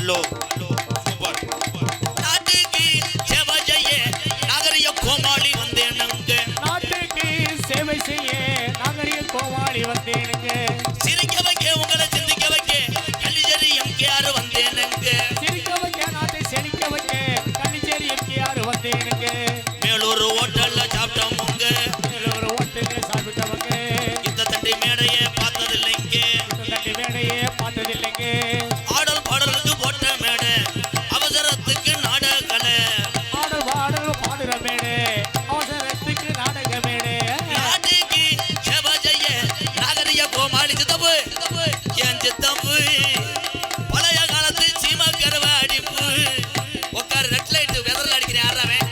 Hello super. நாட்டுக்கு சேவை செய்ய நாகரிக கோமாளி வந்தேனுங்க. நாட்டுக்கு சேவை செய்ய நாகரிக கோமாளி வந்தேனுங்க. சிரிக்க வைக்க உங்களை சிந்திக்க வைக்க கல்லிச்சேரி எம்கேஆர் வந்தேனுங்க. சிரிக்க வைக்க நாட்டை செழிக்க வைக்க கல்லிச்சேரி எம்கேஆர் வந்தேனுங்க. மேலூர் ஹோட்டல்ல சாப்பிட்டவங்க, மேலூர் ஹோட்டல்ல சாப்பிட்டவங்க, இந்த தண்டி மேடையை பார்த்ததில்லைங்க. இந்த தண்டி மேடையே பார்த்ததில்லைங்க. ஆடல் பாடலுக்கு போட்ட மேடை, அவசரத்துக்கு நாடகலை. ஆடல் பாடல் பாடுற மேடை, அவசரத்துக்கு நாடக மேடை. நாட்டுக்கு சேவை செய்ய நாகரிக கோமாளி சித்தப்பு, என் சித்தப்பு பழைய காலத்து சீமா கருவ அடிப்பு. உட்காரு ரெட் லைட் வெதர்ல அடிக்கிறேன் ஆடுறவன்.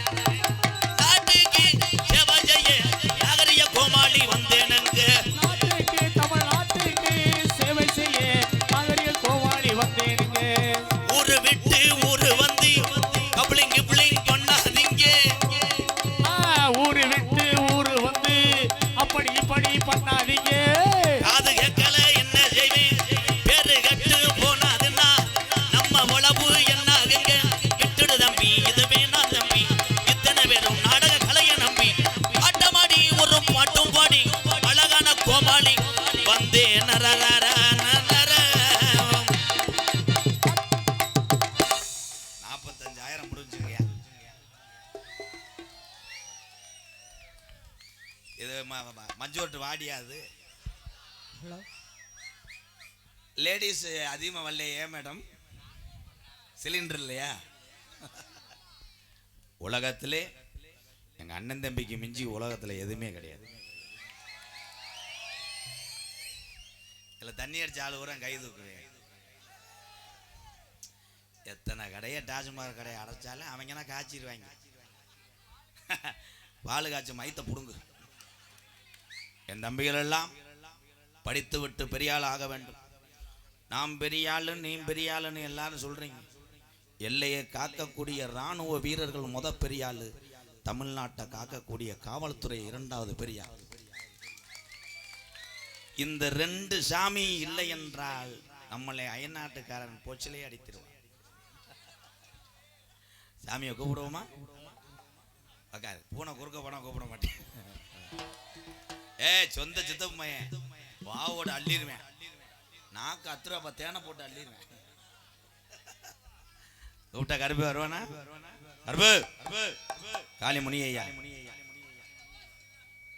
நாட்டுக்கு சேவை செய்ய நாகரிக கோமாளி வந்தேனுங்க. நாட்டுக்கு தமிழ்நாட்டுக்கு சேவை செய்ய நாகரிக கோமாளி வந்தேனுங்க. ஊரு விட்டு ஊரு வந்து கப்ளிங் கிப்ளிங் பண்ணாதீங்க. ஊரு விட்டு ஊரு வந்து அப்படி இப்படி பண்ணாதீங்க. காது கேட்கல என்ன செய்வேன், பேரு கட்டு போனாதுன்னா நம்ம உழவு என்ன ஆகுங்க. விட்டுடு தம்பி, இது வேணா தம்பி, இத்தனை பேரும் நாடக கலையை நம்பி ஆட்டமாடி ஒரு பாட்டும் பாடி அழகான கோமாளி வந்தே நரரர நரர. 45,000 முடிஞ்சுங்கய்யா. இது மஞ்சோட்டு வாடியாது. லேடிஸ் அதிகமாக வரலையே மேடம், சிலிண்டர் இல்லையா? உலகத்திலே எங்கள் அண்ணன் தம்பிக்கு மிஞ்சி உலகத்தில் எதுவுமே கிடையாது. இல்லை தண்ணி அடிச்ச ஆள் கூட கை தூக்குவேன். எத்தனை கடையை டாஸ்மாக் கடையை அடைச்சாலும் அவங்கன்னா காய்ச்சிடுவாங்க. பால் காய்ச்சி மைத்த புடுங்கு. என் தம்பிகள் எல்லாம் படித்து விட்டு பெரியாள் ஆக வேண்டும். நாம் பெரியாளு நீ பெரியாளுன்னு எல்லாரும் சொல்றீங்க. எல்லையை காக்கக்கூடிய இராணுவ வீரர்கள் பெரியாளு, தமிழ்நாட்டை காக்கக்கூடிய காவல்துறை 2வது பெரியாள். இந்த 2 சாமி இல்லை என்றால் நம்மளை அயல்நாட்டுக்காரன் போச்சிலே அடித்திருவான். சாமியை கூப்பிடுவோமா? பூனை குறுக்க போனா கூப்பிட மாட்டேன். சொந்த சித்தப்பு மையன் வாவோட அள்ளிடுவேன். நாக்கு 10 ரூபா தேனை போட்டு அள்ளிடுவேன். கூப்பிட்டா கருப்பு வருவானா? கருப்பு காளி முனி ஐயா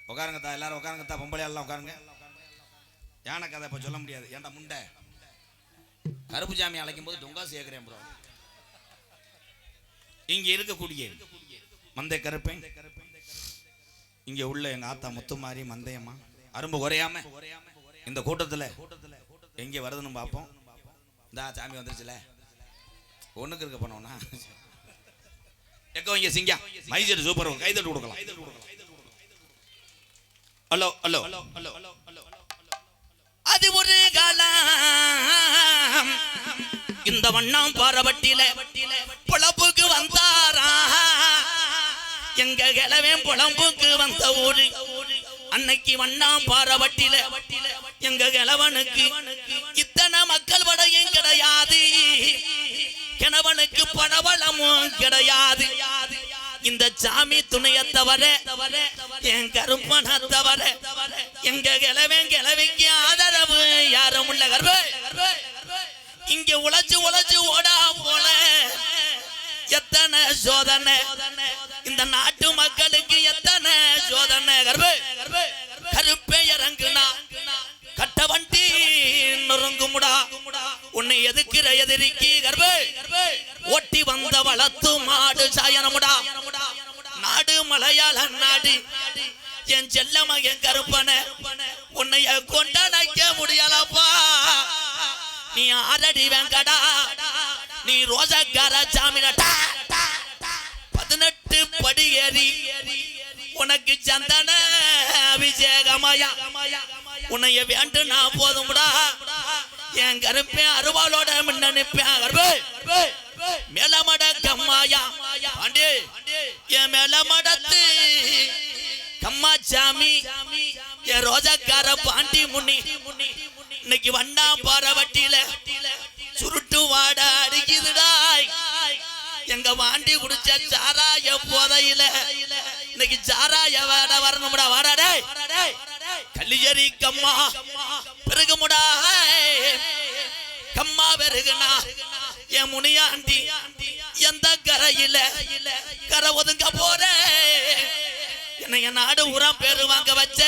உட்காருங்கத்தா, எல்லாரும் உட்காருங்கத்தா, பொம்பளை எல்லாம் உட்காருங்க. யானை கதை இப்ப சொல்ல முடியாது. ஏன்டா முண்டை கருப்பு சாமி அழைக்கும் போது டொங்கா சேர்க்கிறேன் ப்ரோ. இங்க இருக்கக்கூடிய மந்தை கருப்பேன், இங்க உள்ள எங்க ஆத்தா முத்துமாரி மந்தையம்மா அரும்பு குறையாம இந்த கூட்டத்துல எங்க வருதுன்னு பார்ப்போம். இந்த சாமி வந்துருச்சுல, ஒண்ணுக்கு இருக்க போனோம்னா எக்கோ இங்க சிங்கா மைசூர் சூப்பர் கைதட்டு கொடுக்கலாம். ஹலோ ஹலோ ஹலோ அது ஒரு காலம் இந்த வண்ணம் பாரவட்டியில பொழப்புக்கு வந்தாரா. எங்க கிழவே புலம்புக்கு வந்த ஊரு அன்னைக்கு வண்ணாம் பாரவட்டியில எங்க கிழவனுக்கு இத்தனை மக்கள் படையும் கிடையாது, கிழவனுக்கு பணவளமும் கிடையாது. இந்த சாமி துணைய தவிர என் கருப்பன தவிர எங்க கிழவிக்கு ஆதரவு யாரும் உள்ள கர்ப்ப இங்க உழைச்சு உழைச்சு ஓடா போல எத்தனை சோதனை இந்த நாட்டு மக்களுக்கு, எத்தனை சோதனை. கருப்பே இறங்குனா கட்ட வண்டி நொறுங்குமுடா, உன்னை எதுக்கிற எதிரிக்கு ஓட்டி வந்த வளத்து மாடு சாயனமுடா. நாடு மலையாள நாடு என் செல்ல மகன் கருப்பன உன்னைய கொண்டடைக்க முடியலப்பா. நீ ஆரடி வெங்கடா, நீ ரோசக்கார சாமினட்டா 18 படி ஏறி உனக்கு சந்தன அபிஷேகமாயா. உன்னைய வேண்டுனா போதும்டா, என் கருப்பேன் அருவாளோட முன்ன நிப்பேன். மேலமட கம்மாயா பாண்டி என் மேலமடத்து கம்மாச்சாமி என் ரோஜக்கார பாண்டி முன்னி இன்னைக்கு வண்ணா பாரவட்டியில சுருட்டு வாட அடிக்குது. பாண்டி குடிச்ச சாராய போதையில இன்னைக்கு சாராய வாட வரணும்டா. வாடா டேய் கல்லியரி கம்மா பெருகுமுடா. கம்மா பெருகுனா என் முனியாண்டி எந்த கரையில கரை ஒதுங்க போற என்னைய நாடு உரம் பேரு வாங்க வச்ச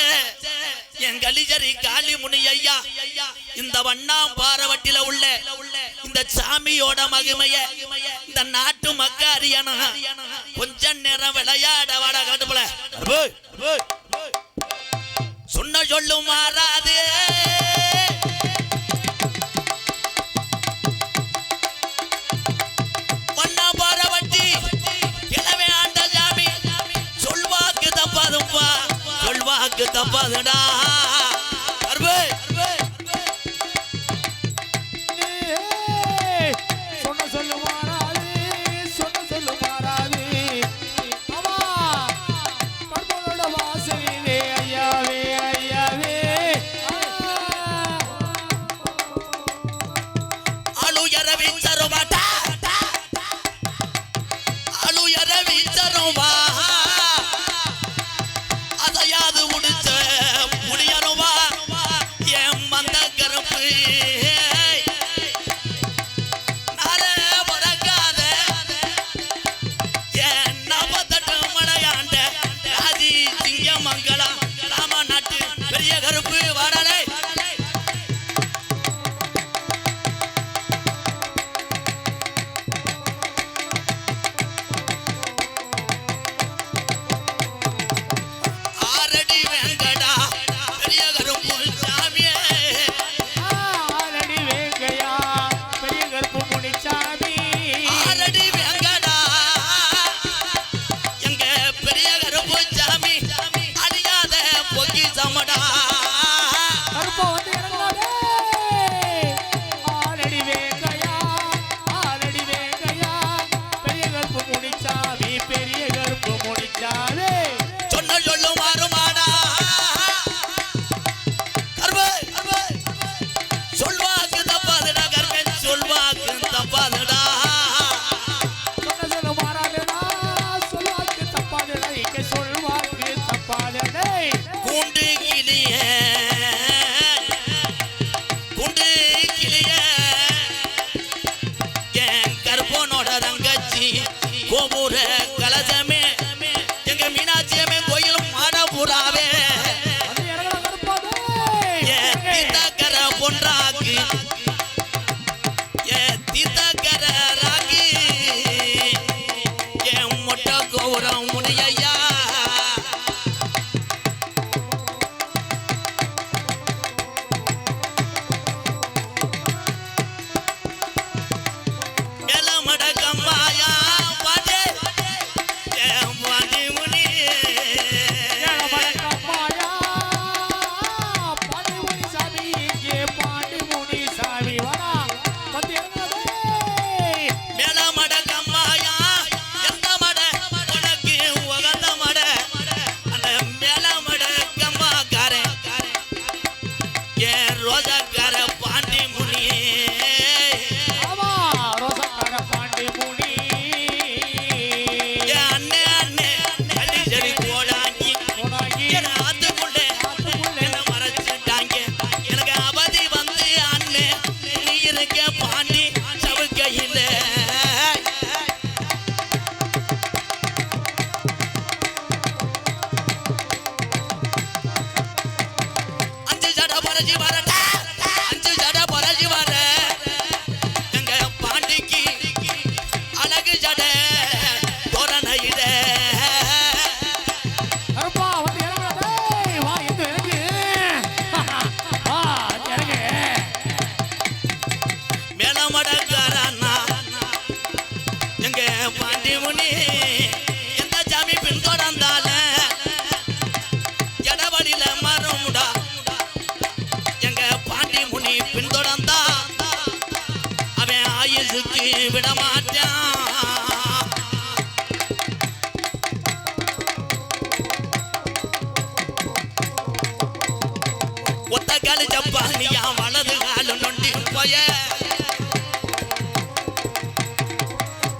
என் கலிஜரி காளி முனி ஐயா இந்த வண்ணாம் பாரவட்டில உள்ள இந்த சாமியோட மகிமைய இந்த நாட்டு மக்காரியனா கொஞ்ச நேரம் விளையாட வாடா காட்டுப்புல சொன்ன சொல்லும் மாறாது. வண்ணா பாரவட்டி கிழவே ஆண்ட சாமி சொல்வாக்கு தப்பாதுப்பா சொல்வாக்கு தப்பாதுடா.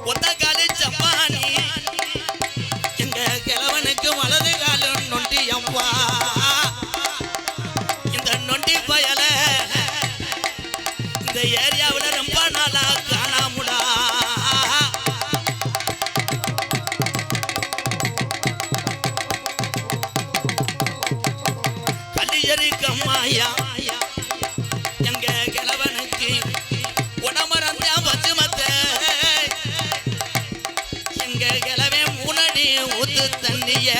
ஒத்த காலி சப்பா இந்த ஏரியாவுல ரொம்ப நாளா காணாமுடா. கலியரி கம்மாயா எங்க கிழவனுக்கு உடமரந்த பசுமத்த எங்க கிழவே முன்னாடி ஊத்து தண்ணிய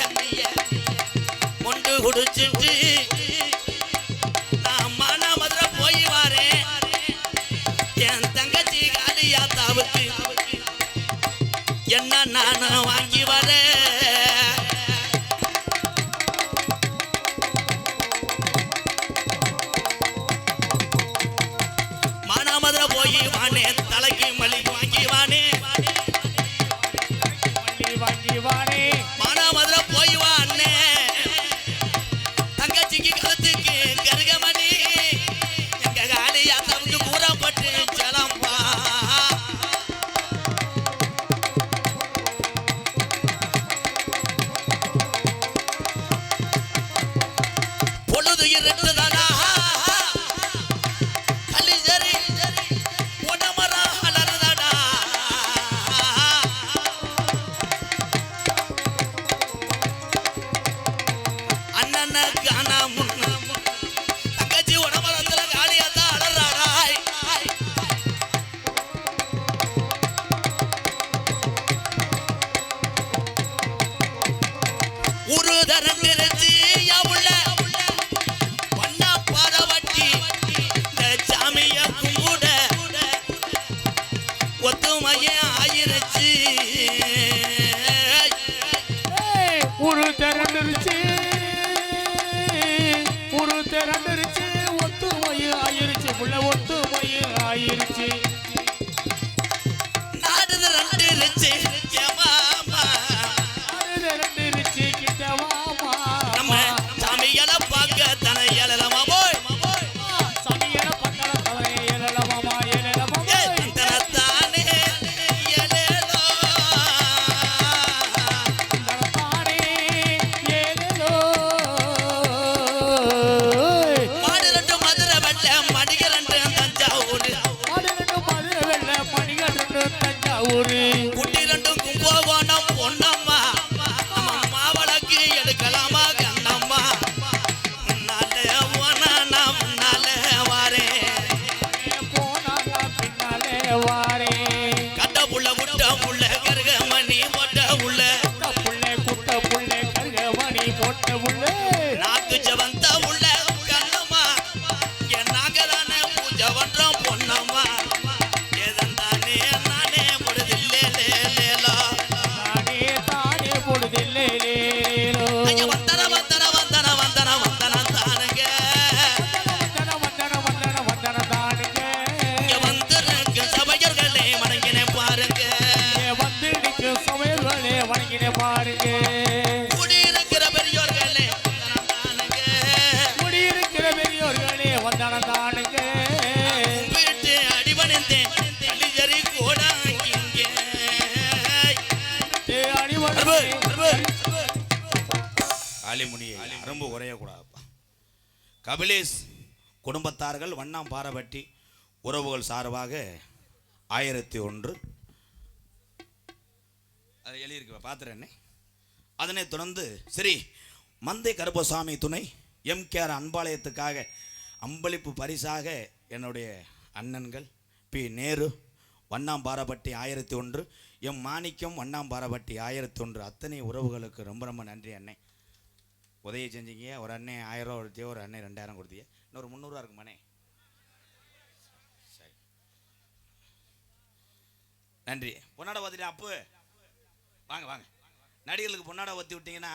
மொண்டு குடிச்சிட்டு நான் மானாமதுரை போய் வாரேன். என் தங்கச்சி காளியாத்தாவுக்கு என்ன நான் வாங்கி வரேன். மானாமதுரை போய் வானே தலைக்கு மல்லிக்கு வாங்கி வானே. மானாமதுரை போய் வானே தங்கச்சிக்கு கழுத்துக்கு கருகமணி எங்க காளியாத்தாவுக்கு கூறப்பட்டு செலம்பா. பொழுது இருட்டுதானா கலிஜரி உடமரா அலறுதடா. அண்ணன காணா முன்ன தங்கச்சி உடமரத்துல காளியாத்தா அலறாடாய். ஒரு தரண்டிருச்சு உள்ள வண்ணா பாரவட்டி இந்த சாமிய கும்பிட ஒத்துமையே ஆயிருச்சு. ஒரு திரண்டுருச்சு ஒத்துமையும் ஆயிருச்சு புள்ள ஒத்துமையும் ஆயிருச்சு. நாடு ரெண்டிருச்சு மாமா திரண்டுருச்சு கிட்ட வாமா நம்ம சாமியால பார்க்க தன ஏழலமா போய் சமையல பக்கல தவறே ஏழலமாமா தனத்தானே ஏலேலோ. தானே ஏதோ மாடு ரெண்டு மதுரை வெள்ள மடிக ரெண்டு தஞ்சாவூர் மதுரை வெள்ள மணிகள் தஞ்சாவூர் குட்டி ரெண்டும் கும்பகோணம் பொன்னம்மா. நம்ம மாவளக்கு எடுக்கலாமா கண்ணம்மா. முன்னாலே போனா நான் முன்னாலே வாரேன். போனாங்க பின்னாலே வாரே கட்ட புள்ள முட்டை புள்ள கருகமணி போட்ட உள்ள குட்ட புள்ளை கருகமணி போட்ட புள்ளை நாக்கு ஜவந்த உள்ள கண்ணம்மா. என் நாகதானே பூஜை பண்றோம் பொன்னம்மா. ஏதந்தானே நானே முடிதில்லே லேலோ. தானே பொழுதில்லை ஐயா வந்தன வந்தன வந்தன வந்தன வந்தன தானுங்க. வந்தன தானுங்க இங்க வந்திருக்க சபையர்களே வணங்கினே பாருங்க. வந்து நிற்க சமையல்களே வணங்கினே பாருங்க. குடியிருக்கிற பெரியோர்களே வந்தன தானுங்க. குடியிருக்கிற பெரியோர்களே வந்தன தானுங்க. வீட்டு அடிபணிந்தேன் கலிஜரி கூட இங்கே. காளிமுனியை அரும்பு குறையக்கூடாதுப்பா. கபிலேஷ் குடும்பத்தார்கள் வண்ணாம் பாரபட்டி உறவுகள் சார்பாக 1001 அது எழுதியிருக்கு பார்த்துறேன்னே. அதனைத் தொடர்ந்து சரி மந்தை கருப்பசாமி துணை எம்கேஆர் அன்பாலயத்துக்காக அம்பளிப்பு பரிசாக என்னுடைய அண்ணன்கள் பி நேரு வண்ணாம்பாரப்பட்டி 1001, எம் மாணிக்கம் வண்ணாம்பாரப்பட்டி 1001 அத்தனை உறவுகளுக்கு ரொம்ப ரொம்ப நன்றி அண்ணே. உதவி செஞ்சீங்க. ஒரு அண்ணே 1000 ரூபா கொடுத்தியோ, ஒரு அண்ணே 2000 கொடுத்திய, இன்னொரு 300 இருக்குமாண்ணே. சரி நன்றி. பொன்னாடை பார்த்துட்டேன் அப்பு வாங்க வாங்க. நடிகர்களுக்கு பொன்னாடை ஒத்தி விட்டீங்கன்னா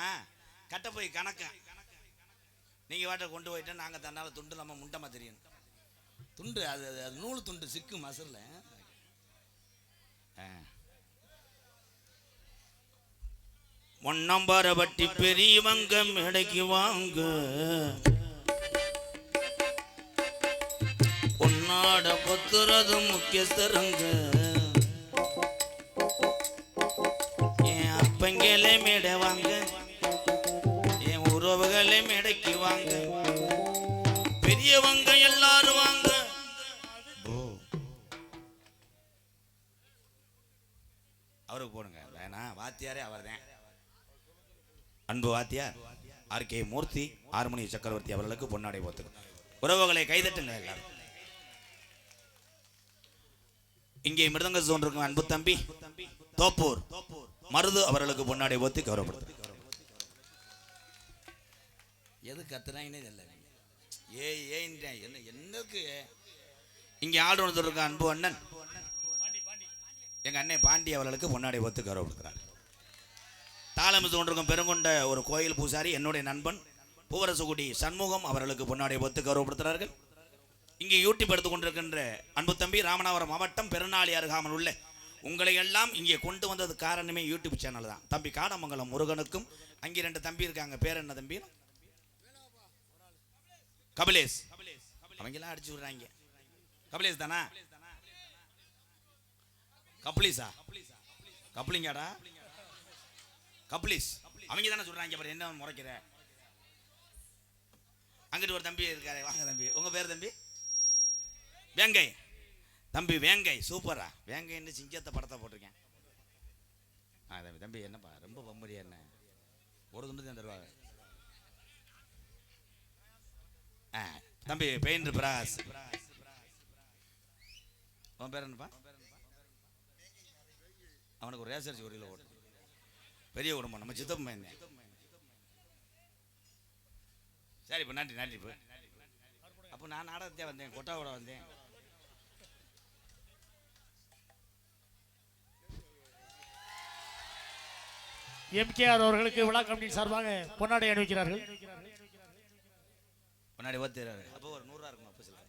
கட்ட போய் கணக்கு நீங்கள் வாட்டை கொண்டு போயிட்டா நாங்கள் தன்னால் துண்டு நம்ம முண்டமாக தெரியணும். துண்டு அது அது நூல் துண்டு சிக்கு மசரில். ஒன்னம்பாரப்பட்டி பெரியவங்க மேடைக்கு வாங்க, பொன்னாட பொத்துறது முக்கியஸ்தருங்க. என் அப்பங்களே மேடை வாங்க, என் உறவுகளே மேடைக்கு வாங்க, பெரியவங்க எல்லாரும் வாங்க. அவருக்கு போடுங்க. ஏன்னா வாத்தியாரே அவர் தான். அன்பு வாத்தியார் ஆர்கே மூர்த்தி ஆறுமணி சக்கரவர்த்தி அவர்களுக்கு பொன்னாடை போத்துக்கு. உறவுகளை கைதட்டுங்க எல்லாரும். இங்கே மிருதங்க சோன்றிருக்கும் அன்பு தம்பி தோப்பூர் மருது அவர்களுக்கு பொன்னாடை போத்தி கௌரவப்படுத்து. எது கத்துறாங்கன்னே தெரியல. என்னக்கு இங்கே ஆடு இருக்க அன்பு அண்ணன் எங்க அண்ணன் பாண்டி அவர்களுக்கு பொன்னாடை போத்து கௌரவப்படுத்துறார். தாளமிசு கொண்டிருக்கும் பெருங்கொண்ட ஒரு கோயில் பூசாரி என்னுடைய நண்பன் பூவரசுகுடி சண்முகம் அவர்களுக்கு பொன்னாடை போத்து கௌரவப்படுத்துகிறார்கள். இங்கே யூடியூப் எடுத்துக் கொண்டிருக்கின்ற அன்பு தம்பி ராமநாதபுரம் மாவட்டம் பெருநாளி அருகாமல் உள்ள உங்களை எல்லாம் இங்கே கொண்டு வந்தது காரணமே யூடியூப் சேனல் தான். தம்பி காடமங்கலம் முருகனுக்கும் அங்கே 2 தம்பி இருக்காங்க. பேர் என்ன தம்பி? கபிலேஷ். அவங்கெல்லாம் அடிச்சு விடுறாங்க. கபிலேஷ் தானா? கப்ளீஸா? கப்ளிங்காடா? கப்ளீஸ். அவங்க தானே சொல்றாங்க. அப்புறம் என்ன முறைக்கிற? அங்கிட்டு ஒரு தம்பி இருக்காரு. வாங்க தம்பி. உங்க பேர் தம்பி? வேங்கை. தம்பி வேங்கை சூப்பரா. வேங்கைன்னு சிங்கத்தை படத்தை போட்டிருக்கேன். தம்பி தம்பி என்னப்பா ரொம்ப பம்பரியா? என்ன ஒரு துண்டு தான் தருவாங்க. தம்பி பெயிண்டர் பிராஸ். உன் பேர் என்னப்பா? அவனுக்கு ஒரு ரேசர்ச்சி ஒரு கிலோ ஓட்டு. பெரிய குடும்பம். நம்ம சித்தப்பன் பையன். சரி இப்போ நன்றி நன்றி. இப்போ அப்போ நான் நாடகத்தே வந்தேன். கொட்டாவோட வந்தேன். எம்கேஆர் அவர்களுக்கு விழா கமிட்டி சார்பாக பொன்னாடை அணிவிக்கிறார்கள். பொன்னாடை ஓத்துறாரு. அப்போ ஒரு 100 ரூபா இருக்கும். அப்போ சொல்லுங்க.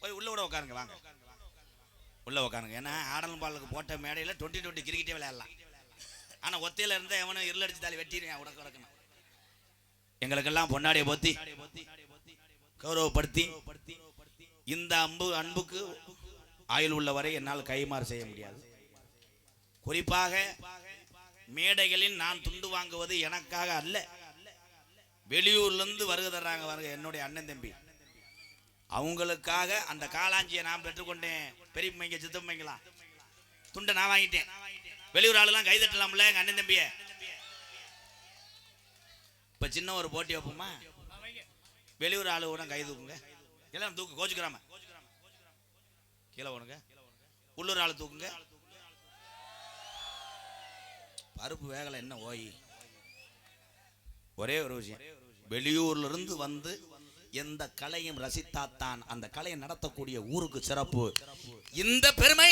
போய் உள்ள கூட உட்காருங்க. வாங்க உள்ள உட்காருங்க. ஏன்னா ஆடலும் பாலுக்கு போட்ட மேடையில் 20-20 கிரிக்கெட்டே விளையாடலாம். ஆனால் ஒத்தையில் இருந்தால் எவனும் இருளடிச்சு தாலி வெட்டிடுவேன். உடக்க உடக்கணும். எங்களுக்கெல்லாம் பொன்னாடியை போத்தி கௌரவப்படுத்தி இந்த அன்புக்கு ஆயுள் உள்ளவரை என்னால் கைமாறு செய்ய முடியாது. குறிப்பாக மேடைகளில் நான் துண்டு வாங்குவது எனக்காக அல்ல. வெளியூர்லேருந்து வருகை தர்றாங்க வருக என்னுடைய அண்ணன் தம்பி. அவங்களுக்காக அந்த காலாஞ்சியை நான் பெற்றுக்கொண்டேன். பெரியம்மைங்க சித்தம்மைங்களா துண்டை நான் வாங்கிட்டேன். வெளியூர் ஆளுலாம் கைதட்டலாம்ல எங்க அண்ணன் தம்பிய. இப்ப சின்ன ஒரு போட்டி வைப்போமா? வெளியூர் ஆளு கூட கை தூக்குங்க. எல்லாம் தூக்கு. கோச்சுக்கிறாம கீழே போனுங்க. உள்ளூர் ஆளு தூக்குங்க. பருப்பு வேகலை என்ன ஓய். ஒரே ஒரு விஷயம், வெளியூர்ல இருந்து வந்து எந்த கலையும் ரசித்தாத்தான் அந்த கலையை நடத்தக்கூடிய ஊருக்கு சிறப்பு. இந்த பெருமை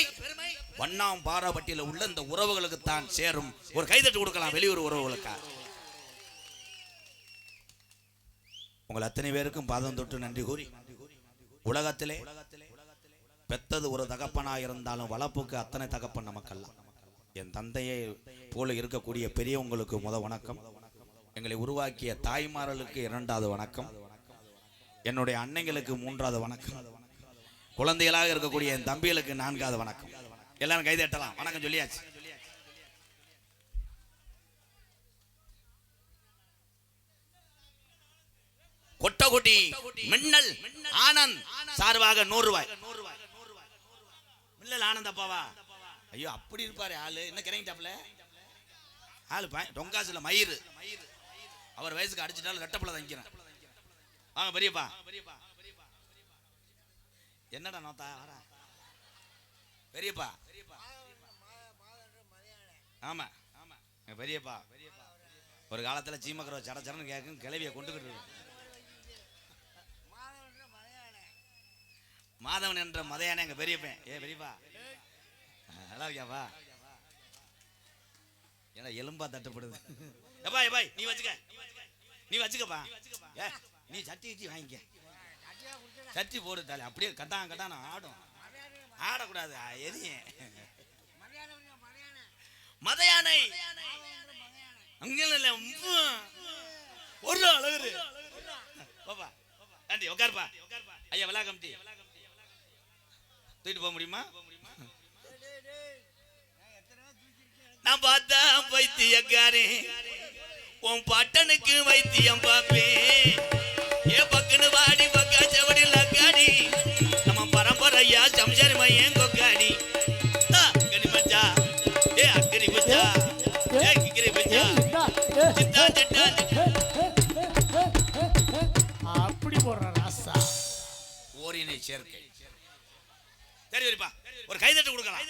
வண்ணாம் பாராபட்டியில் உள்ள இந்த உறவுகளுக்கு தான் சேரும். ஒரு கைதட்டு கொடுக்கலாம் வெளியூர் உறவுகளுக்கா. உங்கள் அத்தனை பேருக்கும் பாதம் தொட்டு நன்றி கூறி, உலகத்திலே பெத்தது ஒரு தகப்பனா இருந்தாலும் வளர்ப்புக்கு அத்தனை தகப்பன் நமக்கெல்லாம். என் தந்தையை போல இருக்கக்கூடிய பெரியவங்களுக்கு வணக்கம். எங்களை உருவாக்கிய தாய்மார்களுக்கு 2வது வணக்கம். என்னுடைய அன்னைங்களுக்கு 3வது வணக்கம். குழந்தைகளாக இருக்கக்கூடிய என் தம்பிகளுக்கு 4வது வணக்கம். எல்லாரும் கைதட்டலாம். வணக்கம் சொல்லியாச்சு. கொட்டகுட்டி மின்னல் ஆனந்த் சார்பாக 100 ரூபாய். மின்னல் ஆனந்த் அப்பாவா? ஐயோ அப்படி இருப்பாரு ஆளு. என்ன கிறங்கிட்டாப்ல ஆளு டொங்காசுல மயிறு. அவர் வயசுக்கு அடிச்சுட்டாலும் ரெட்டப்பல தங்கிறேன். வாங்க பெரியப்பா. என்னடா நோத்தா வரா பெரியப்பா? ஆமா பெரியப்பா. ஒரு காலத்துல சீமக்கரோ சடச்சரன்னு கேட்கும் கிளவிய கொண்டுகிட்டு மாதவன் என்ற மதையான எங்க பெரியப்பன். பெரியப்பா நல்லா இருக்கியாப்பா? ஏன்னா எலும்பா தட்டுப்படுது. எப்பா எப்பா நீ வச்சுக்கப்பா. நீ சட்டி வச்சு வாங்கிக்க. சட்டி போடு தாலே. அப்படியே கட்டான ஆடும். ஆடக்கூடாது. எரியும் மதையானை அங்கே ஒரு அழகு. பாப்பா ஆண்டி உட்காருப்பா. ஐயா விழா கமிட்டி தூக்கிட்டு போக முடியுமா? நான் பார்த்தா வைத்தியக்காரே உன் பட்டனுக்கு வைத்தியம் பாப்பேன். ஏ பக்குன்னு வாடி பக்கா செவடி லக்காடி நம்ம பரம்பரையா அவன் ஏன் கொக்காடி அக்கடி மச்சா ஏ அக்கடி மச்சா ஏ கிக்கரி மச்சா சித்தா சித்தா அப்படி போடுற ராசா ஓரினை சேர்க்கை. சரி சரிப்பா, ஒரு கைதட்டு கொடுக்கலாம்.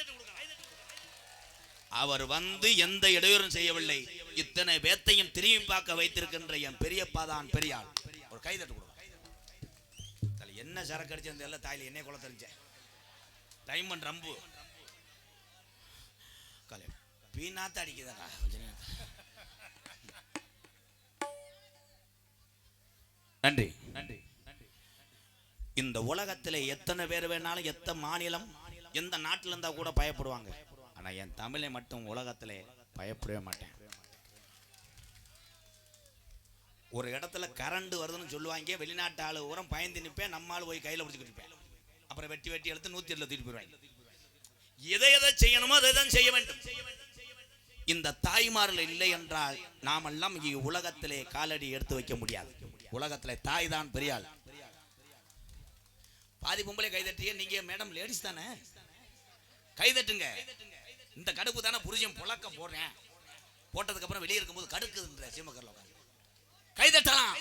அவர் வந்து எந்த இடையூறும் செய்யவில்லை. இத்தனை பேத்தையும் திரும்பி பார்க்க வைத்திருக்கின்ற என் பெரியப்பா தான் பெரியாள். ஒரு கைதட்டு கொடுக்கலாம். என்ன சரக்கு அடிச்சு எல்லாம் தாயில என்ன குளம் தெரிஞ்ச டைமண்ட் ரம்பு பீனாத்த அடிக்குதா. நன்றி நன்றி. இந்த உலகத்தில் எத்தனை பேர் வேணாலும் எத்தனை மாநிலம் எந்த நாட்டில் இருந்தா கூட பயப்படுவாங்க. ஆனா என் தமிழை மட்டும் உலகத்திலே பயப்படவே மாட்டேன். ஒரு இடத்துல கரண்ட் வருதுன்னு சொல்லுவாங்க, வெளிநாட்டு ஆளு உரம் பயந்து நிற்பேன், நம்ம ஆளு போய் கையில் பிடிச்சிக்கிட்டு இருப்பேன். அப்புறம் வெட்டி வெட்டி எடுத்து 107 தூக்கிட்டு போயிடுவாங்க. எதை எதை செய்யணுமோ அதை தான் செய்ய வேண்டும். இந்த தாய்மார்கள் இல்லை என்றால் நாமெல்லாம் உலகத்திலே காலடி எடுத்து வைக்க முடியாது. உலகத்திலே தாய் தான் பெரியாள். பாதி பொம்பளை கைதட்டிய நீங்க மேடம் லேடிஸ் தானே, கைதட்டுங்க. இந்த கடுப்பு தானே புருஷன் புழக்க போடுறேன், போட்டதுக்கு அப்புறம் வெளியே இருக்கும்போது கடுக்குதுன்ற சீமக்கர்ல கைதட்டலாம்.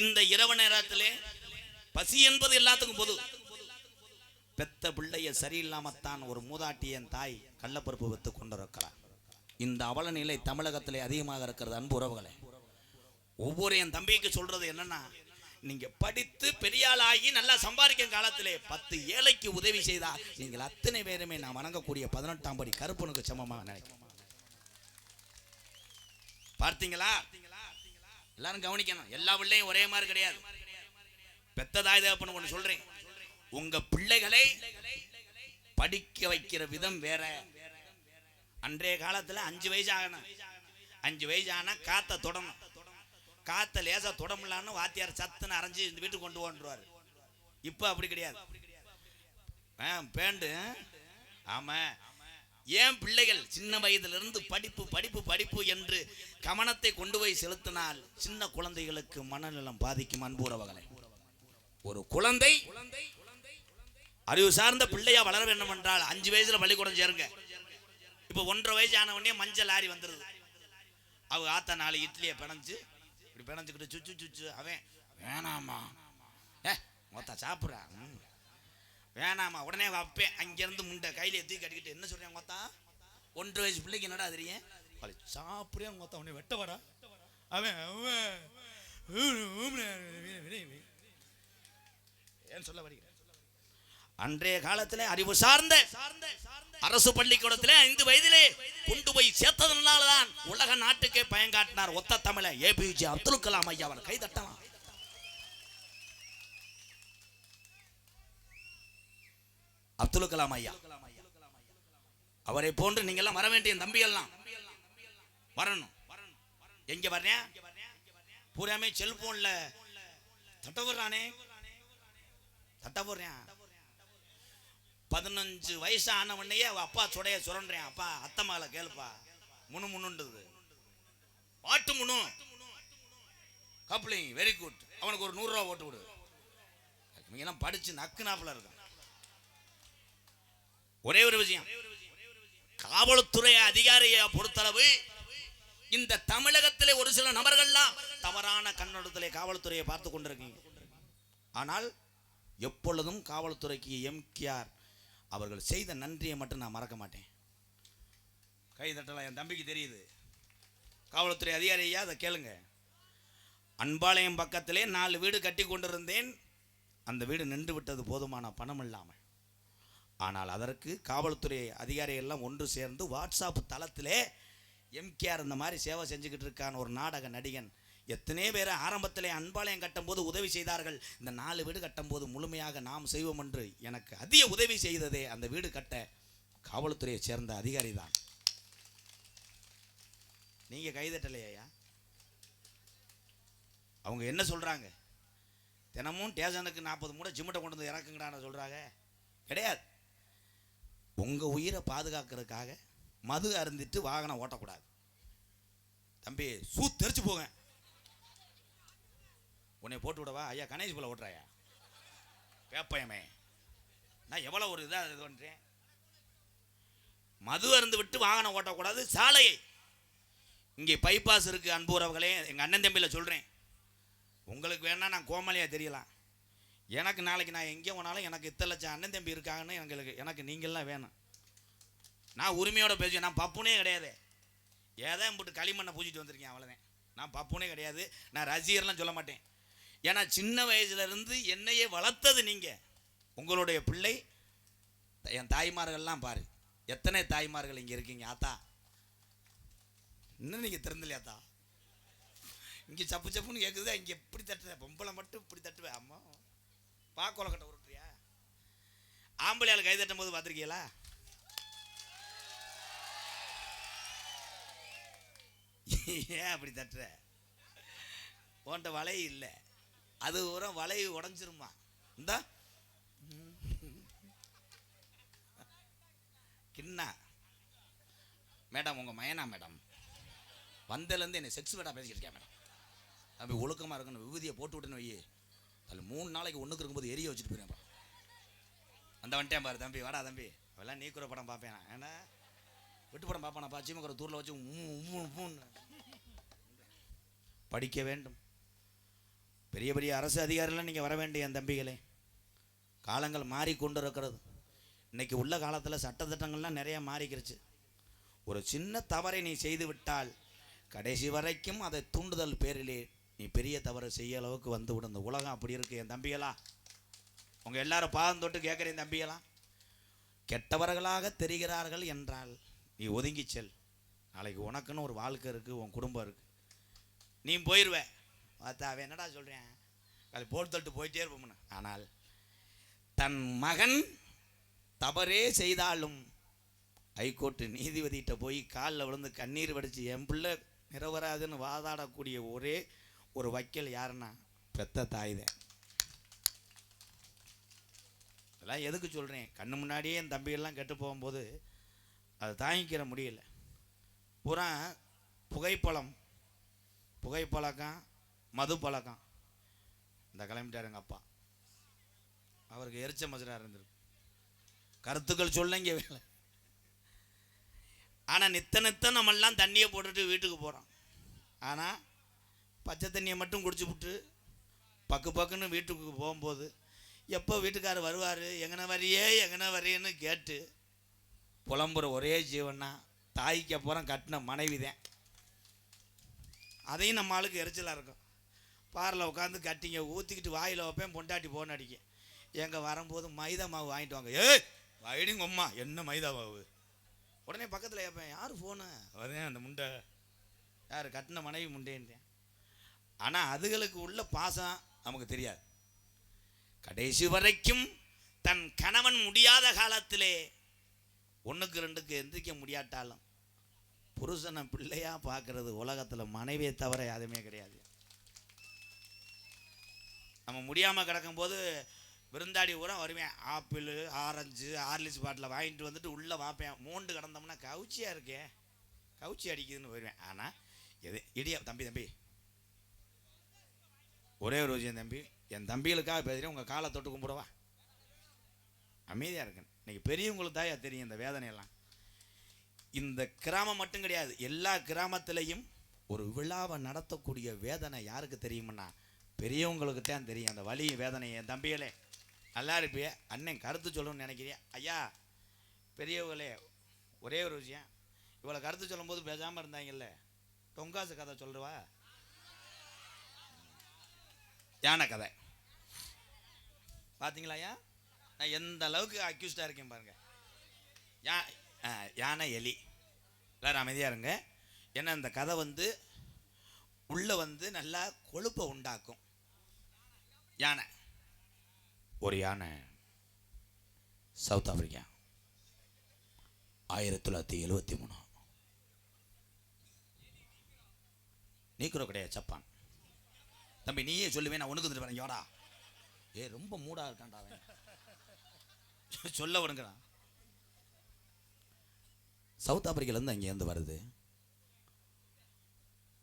இந்த இரவு நேரத்திலே பசி என்பது எல்லாத்துக்கும் பொது. பெத்த பிள்ளைய சரியில்லாமத்தான் ஒரு மூதாட்டியன் தாய் கள்ளப்பருப்பு வைத்து கொண்டிருக்கிறார். இந்த அவல நிலை தமிழகத்திலே அதிகமாக இருக்கிறது. அன்பு உறவுகளே, ஒவ்வொரு என் தம்பிக்கு சொல்றது என்னன்னா, நீங்க படித்து பெரியாள் ஆகி நல்லா சம்பாதிக்கும் காலத்திலே 10 ஏழைக்கு உதவி செய்தால் நீங்கள் அத்தனை பேருமே நான் வணங்கக்கூடிய 18ஆம் படி கருப்பனுக்கு சமமாக நினைக்கிறேன். பார்த்தீங்களா? எல்லாரும் கவனிக்கணும். எல்லா பிள்ளையும் ஒரே மாதிரி கிடையாது. பெத்த தாய் தகப்பன் ஒன்று சொல்றேன், உங்க பிள்ளைகளை படிக்க வைக்கிற விதம் வேற. அன்றைய காலத்துல 5 வயசு ஆகணும். 5 வயசு ஆனா காத்த தொடணும். காத்த லேசா தொடமுலான்னு வாத்தியார் சத்துன்னு அரைஞ்சு இந்த வீட்டுக்கு கொண்டு வந்துருவாரு. இப்ப அப்படி கிடையாது. பேண்டு ஆமா. ஏன் பிள்ளைகள் சின்ன வயதிலிருந்து படிப்பு படிப்பு படிப்பு என்று கவனத்தை கொண்டு போய் செலுத்தினால் சின்ன குழந்தைகளுக்கு மனநலம் பாதிக்கும். அன்பு உறவுகளே, ஒரு குழந்தை அறிவு சார்ந்த பிள்ளையா வளர வேண்டும் என்றால் 5 வயசுல பள்ளிக்கூடம் சேருங்க. இப்ப 1.5 வயசு ஆன உடனே மஞ்சள் லாரி வந்துருது. அவங்க ஆத்தா 4 இட்லியை பிணைஞ்சு இப்படி பிணைஞ்சுக்கிட்டு சுச்சு சுச்சு அவன் வேணாமா மொத்தம் சாப்பிட்றா வேணாமா உடனே வைப்பேன். அங்கிருந்து முண்டை கையில தூக்கி கட்டிக்கிட்டு என்ன சொல்றேன் மொத்தா 1.5 வயசு பிள்ளைக்கு என்னடா தெரியும் சாப்பிடுறேன் மொத்தம் உடனே வெட்ட வரா அவன் ஏன் சொல்ல வருகிறேன். அன்றைய காலத்திலே அறிவு சார்ந்த அரசு பள்ளிக்கூடத்திலே 5 வயதிலே கொண்டு போய் சேர்த்ததுனால்தான் உலக நாட்டுக்கே பயங்காட்டினார் ஒத்த தமிழ ஏபிஜே அப்துல் கலாம் ஐயா. அவர் கை தட்டலாம். அப்துல் கலாம் ஐயா அவரை போன்று நீங்க எல்லாம் வர வேண்டிய தம்பி எல்லாம் வரணும். எங்க வர்றேன் பூராமே செல்போன்ல தட்ட போடுறானே தட்ட போடுறேன். 15 வயசு ஆன உடனே அப்பா சுடைய சுரண்டேன். அப்பா அத்தை மகளை கேளுப்பா முணு முணுன்றது பாட்டு முணு கப்ளிங் வெரி குட். அவனுக்கு ஒரு 100 ரூபா ஓட்டு விடு. எல்லாம் படிச்சு நக்கு நாப்பில் இருக்கான். ஒரே ஒரு விஷயம், காவல்துறை அதிகாரியை பொறுத்தளவு இந்த தமிழகத்திலே ஒரு சில நபர்கள்லாம் தவறான கண்ணோட்டத்திலே காவல்துறையை பார்த்து கொண்டிருக்கீங்க. ஆனால் எப்பொழுதும் காவல்துறைக்கு எம்கேஆர் அவர்கள் செய்த நன்றியை மட்டும் நான் மறக்க மாட்டேன். கை தட்டலாம். என் தம்பிக்கு தெரியுது. காவல்துறை அதிகாரி ஐயா அதை கேளுங்க. அன்பாளையம் பக்கத்திலே 4 வீடு கட்டி கொண்டிருந்தேன். அந்த வீடு நின்று விட்டது போதுமான பணம் இல்லாமல். ஆனால் அதற்கு காவல்துறை அதிகாரிகள் எல்லாம் ஒன்று சேர்ந்து வாட்ஸ்அப் தளத்திலே எம்கேஆர் இந்த மாதிரி சேவை செஞ்சுக்கிட்டு இருக்கான ஒரு நாடக நடிகன் எத்தனை பேரை ஆரம்பத்திலே அன்பாளையம் கட்டும்போது உதவி செய்தார்கள். இந்த 4 வீடு கட்டும்போது முழுமையாக நாம் செய்வோம் என்று எனக்கு அதிக உதவி செய்ததே அந்த வீடு கட்ட காவல்துறையை சேர்ந்த அதிகாரி தான். நீங்க கைதட்டலையா? அவங்க என்ன சொல்றாங்க? தினமும் ஸ்டேஷனுக்கு 40 மூடை சிமெண்ட்டை கொண்டு வந்து இறக்குங்கடான்னு சொல்றாங்க. கிடையாது. உங்க உயிரை பாதுகாக்கிறதுக்காக மது அருந்திட்டு வாகனம் ஓட்டக்கூடாது. தம்பி சூ தெரிச்சு போங்க. உன்னை போட்டு விடவா ஐயா? கணேஷ் போல ஓட்டுறாயா? பேப்பயமே நான் எவ்வளோ ஒரு இதாக இது பண்ணுறேன். மது அருந்து விட்டு வாகனம் ஓட்டக்கூடாது. சாலையை இங்கே பைபாஸ் இருக்குது. அன்பு உறவுகளே, எங்கள் அண்ணன் தம்பியில் சொல்கிறேன். உங்களுக்கு வேணால் நான் கோமலியாக தெரியலாம். எனக்கு நாளைக்கு நான் எங்கே போனாலும் எனக்கு இத்தனை லட்சம் அண்ணன் தம்பி இருக்காங்கன்னு எனக்கு நீங்கள்லாம் வேணும். நான் உரிமையோட பேசுவேன். நான் பப்புனே கிடையாது. ஏதோ போட்டு களிமண்ணை பூஜிட்டு வந்திருக்கேன், அவ்வளோதான். நான் பப்புனே கிடையாது. நான் ரசிகர்லாம் சொல்ல மாட்டேன். ஏன்னா சின்ன வயசுலேருந்து என்னையே வளர்த்தது நீங்கள். உங்களுடைய பிள்ளை என் தாய்மார்கள்லாம் பாரு. எத்தனை தாய்மார்கள் இங்கே இருக்கீங்க. ஆத்தா இன்னும் நீங்கள் திறந்தலையாத்தா? இங்கே சப்பு சப்புன்னு கேட்குது. இங்கே எப்படி தட்டுவேன்? பொம்பளை மட்டும் இப்படி தட்டுவேன். அம்மா பாக்கொலக்கட்டை உருட்டுறியா? ஆம்பளை ஆள் கை தட்டும் போது பார்த்துருக்கீங்களா? ஏன் அப்படி தட்டுற? உன்ட்ட வலை இல்லை. அது ஒரு வலை உடஞ்சிருமா? இந்தா கிண்ணா மேடம், உங்கள் மயனா மேடம் வந்ததுலேருந்து என்னை செக்ஸ் வேடா பேசிக்கிட்டு இருக்கேன் மேடம். அப்படி ஒழுக்கமாக இருக்கணும். விபூதியை போட்டு விட்டுன்னு வை. அதில் 3 நாளைக்கு ஒன்றுக்கு இருக்கும்போது எரிய வச்சுட்டு போயிருப்பா. அந்த வந்துட்டேன் பாரு தம்பி. வாடா தம்பி. அவெல்லாம் நீக்குற படம் பார்ப்பேன். ஏன்னா விட்டு படம் பார்ப்பானப்பா. சீமக்குற தூரில் வச்சு படிக்க வேண்டும். பெரிய பெரிய அரசு அதிகாரிலாம் நீங்கள் வர வேண்டிய என் தம்பிகளே. காலங்கள் மாறிக்கொண்டு இருக்கிறது. இன்றைக்கி உள்ள காலத்தில் சட்டத்திட்டங்கள்லாம் நிறைய மாறிக்கிருச்சு. ஒரு சின்ன தவறை நீ செய்து விட்டால் கடைசி வரைக்கும் அதை தூண்டுதல் பேரிலே நீ பெரிய தவறு செய்ய அளவுக்கு வந்து விடும். இந்த உலகம் அப்படி இருக்குது என் தம்பிகளா. உங்கள் எல்லாரும் பாதம் தொட்டு கேட்குறேன் தம்பிகளா. கெட்டவர்களாக தெரிகிறார்கள் என்றால் நீ ஒதுங்கி செல். நாளைக்கு உனக்குன்னு ஒரு வாழ்க்கை இருக்குது, உன் குடும்பம் இருக்குது. நீ போயிடுவேன். பார்த்தா அவன் என்னடா சொல்கிறேன், அது போல் தொட்டு போயிட்டே இருப்போம்னு. ஆனால் தன் மகன் தவறே செய்தாலும் ஹைகோர்ட்டு நீதிபதிகிட்ட போய் காலில் விழுந்து கண்ணீர் வடித்து என் பிள்ளை நிரவராதுன்னு வாதாடக்கூடிய ஒரே ஒரு வக்கீல் யாருன்னா பெத்த தாய்தான். இதெல்லாம் எதுக்கு சொல்கிறேன்? கண்ணு முன்னாடியே என் தம்பிகள்லாம் கெட்டு போகும்போது அதை தாங்கிக்கிற முடியல. பூரா புகைப்பழக்கம், மது பழக்கம். இந்த கிளம்பிட்டார் எங்கள் அப்பா. அவருக்கு எரிச்ச மசுரா இருந்திருக்கு. கருத்துக்கள் சொல்லுங்க வேலை. ஆனால் நித்த நம்மெல்லாம் தண்ணியை போட்டுட்டு வீட்டுக்கு போகிறோம். ஆனால் பச்சை தண்ணியை மட்டும் குடிச்சு விட்டு பக்குன்னு வீட்டுக்கு போகும்போது எப்போ வீட்டுக்காரர் வருவார், எங்கன வரையேன்னு கேட்டு புலம்புற ஒரே ஜீவனா தாய்க்கு அப்புறம் கட்டின மனைவி தான். அதையும் நம்ம ஆளுக்கு எரிச்சலாக இருக்கும். பாரில் உட்காந்து கட்டிங்க ஊற்றிக்கிட்டு வாயில் வைப்பேன். பொண்டாட்டி போன் அடிக்க எங்கே வரும்போது மைதா மாவு வாங்கிட்டு வாங்க. வைடிங்க அம்மா என்ன மைதா மாவு. உடனே பக்கத்தில் கேட்பேன், யார் ஃபோனு? அதே அந்த முண்டை யார் கட்டின மனைவி முண்டேன்றேன். ஆனால் அதுகளுக்கு உள்ள பாசம் நமக்கு தெரியாது. கடைசி வரைக்கும் தன் கணவன் முடியாத காலத்திலே 1க்கு 2க்கு எந்திரிக்க முடியாட்டாலும் புருஷனை பிள்ளையா பார்க்கறது உலகத்தில் மனைவியை தவிர யாருமே கிடையாது. நம்ம முடியாமல் கிடக்கும்போது விருந்தாடி ஊரா வருவேன். ஆப்பிள், ஆரஞ்சு, ஹார்லிக்ஸ் பாட்டில் வாங்கிட்டு வந்துட்டு உள்ளே வாப்பேன். மூண்டு கிடந்தோம்னா கவுச்சியாக இருக்கே, கவுச்சி அடிக்குதுன்னு வருவேன். ஆனால் எது இடியா தம்பி ஒரே ஒரு விஷயம் தம்பி, என் தம்பிகளுக்காக பேசுகிறேன். உங்கள் காலை தொட்டு கும்பிடவா? அமைதியாக இருக்கேன். இன்றைக்கி பெரியவங்களுக்கு தான் தெரியும் இந்த வேதனையெல்லாம். இந்த கிராமம் மட்டும் கிடையாது, எல்லா கிராமத்திலையும் ஒரு விழாவை நடத்தக்கூடிய வேதனை யாருக்கு தெரியுமுன்னா பெரியவங்களுக்கு தான் தெரியும். அந்த வலி வேதனை. என் தம்பிகளே நல்லா இருப்பிய. அண்ணன் கருத்து சொல்லணும்னு நினைக்கிறியா? ஐயா பெரியவங்களே, ஒரே ஒரு விஷயம், இவ்வளோ கருத்து சொல்லும்போது பேசாமல் இருந்தாங்கல்ல, தொங்காசு கதை சொல்லுவா. யானை கதை பார்த்தீங்களா? ஐயா நான் எந்த அளவுக்கு அக்யூஸ்டாக இருக்கேன் பாருங்க. யானை எலி எல்லாரும் அமைதியாக இருங்க. ஏன்னா இந்த கதை உள்ளே நல்லா கொழுப்பை உண்டாக்கும். யானை, ஒரு யானை சவுத் ஆப்பிரிக்கா 1973 நீக்குறோ கிடையாது ஜப்பான். தம்பி நீயே சொல்லுவேன், நான் உனக்கு வந்துட்டு யோடா ரொம்ப மூடா இருக்கான்டா சொல்ல விடுங்கிறான். சவுத் ஆப்பிரிக்காலேருந்து அங்கேருந்து வருது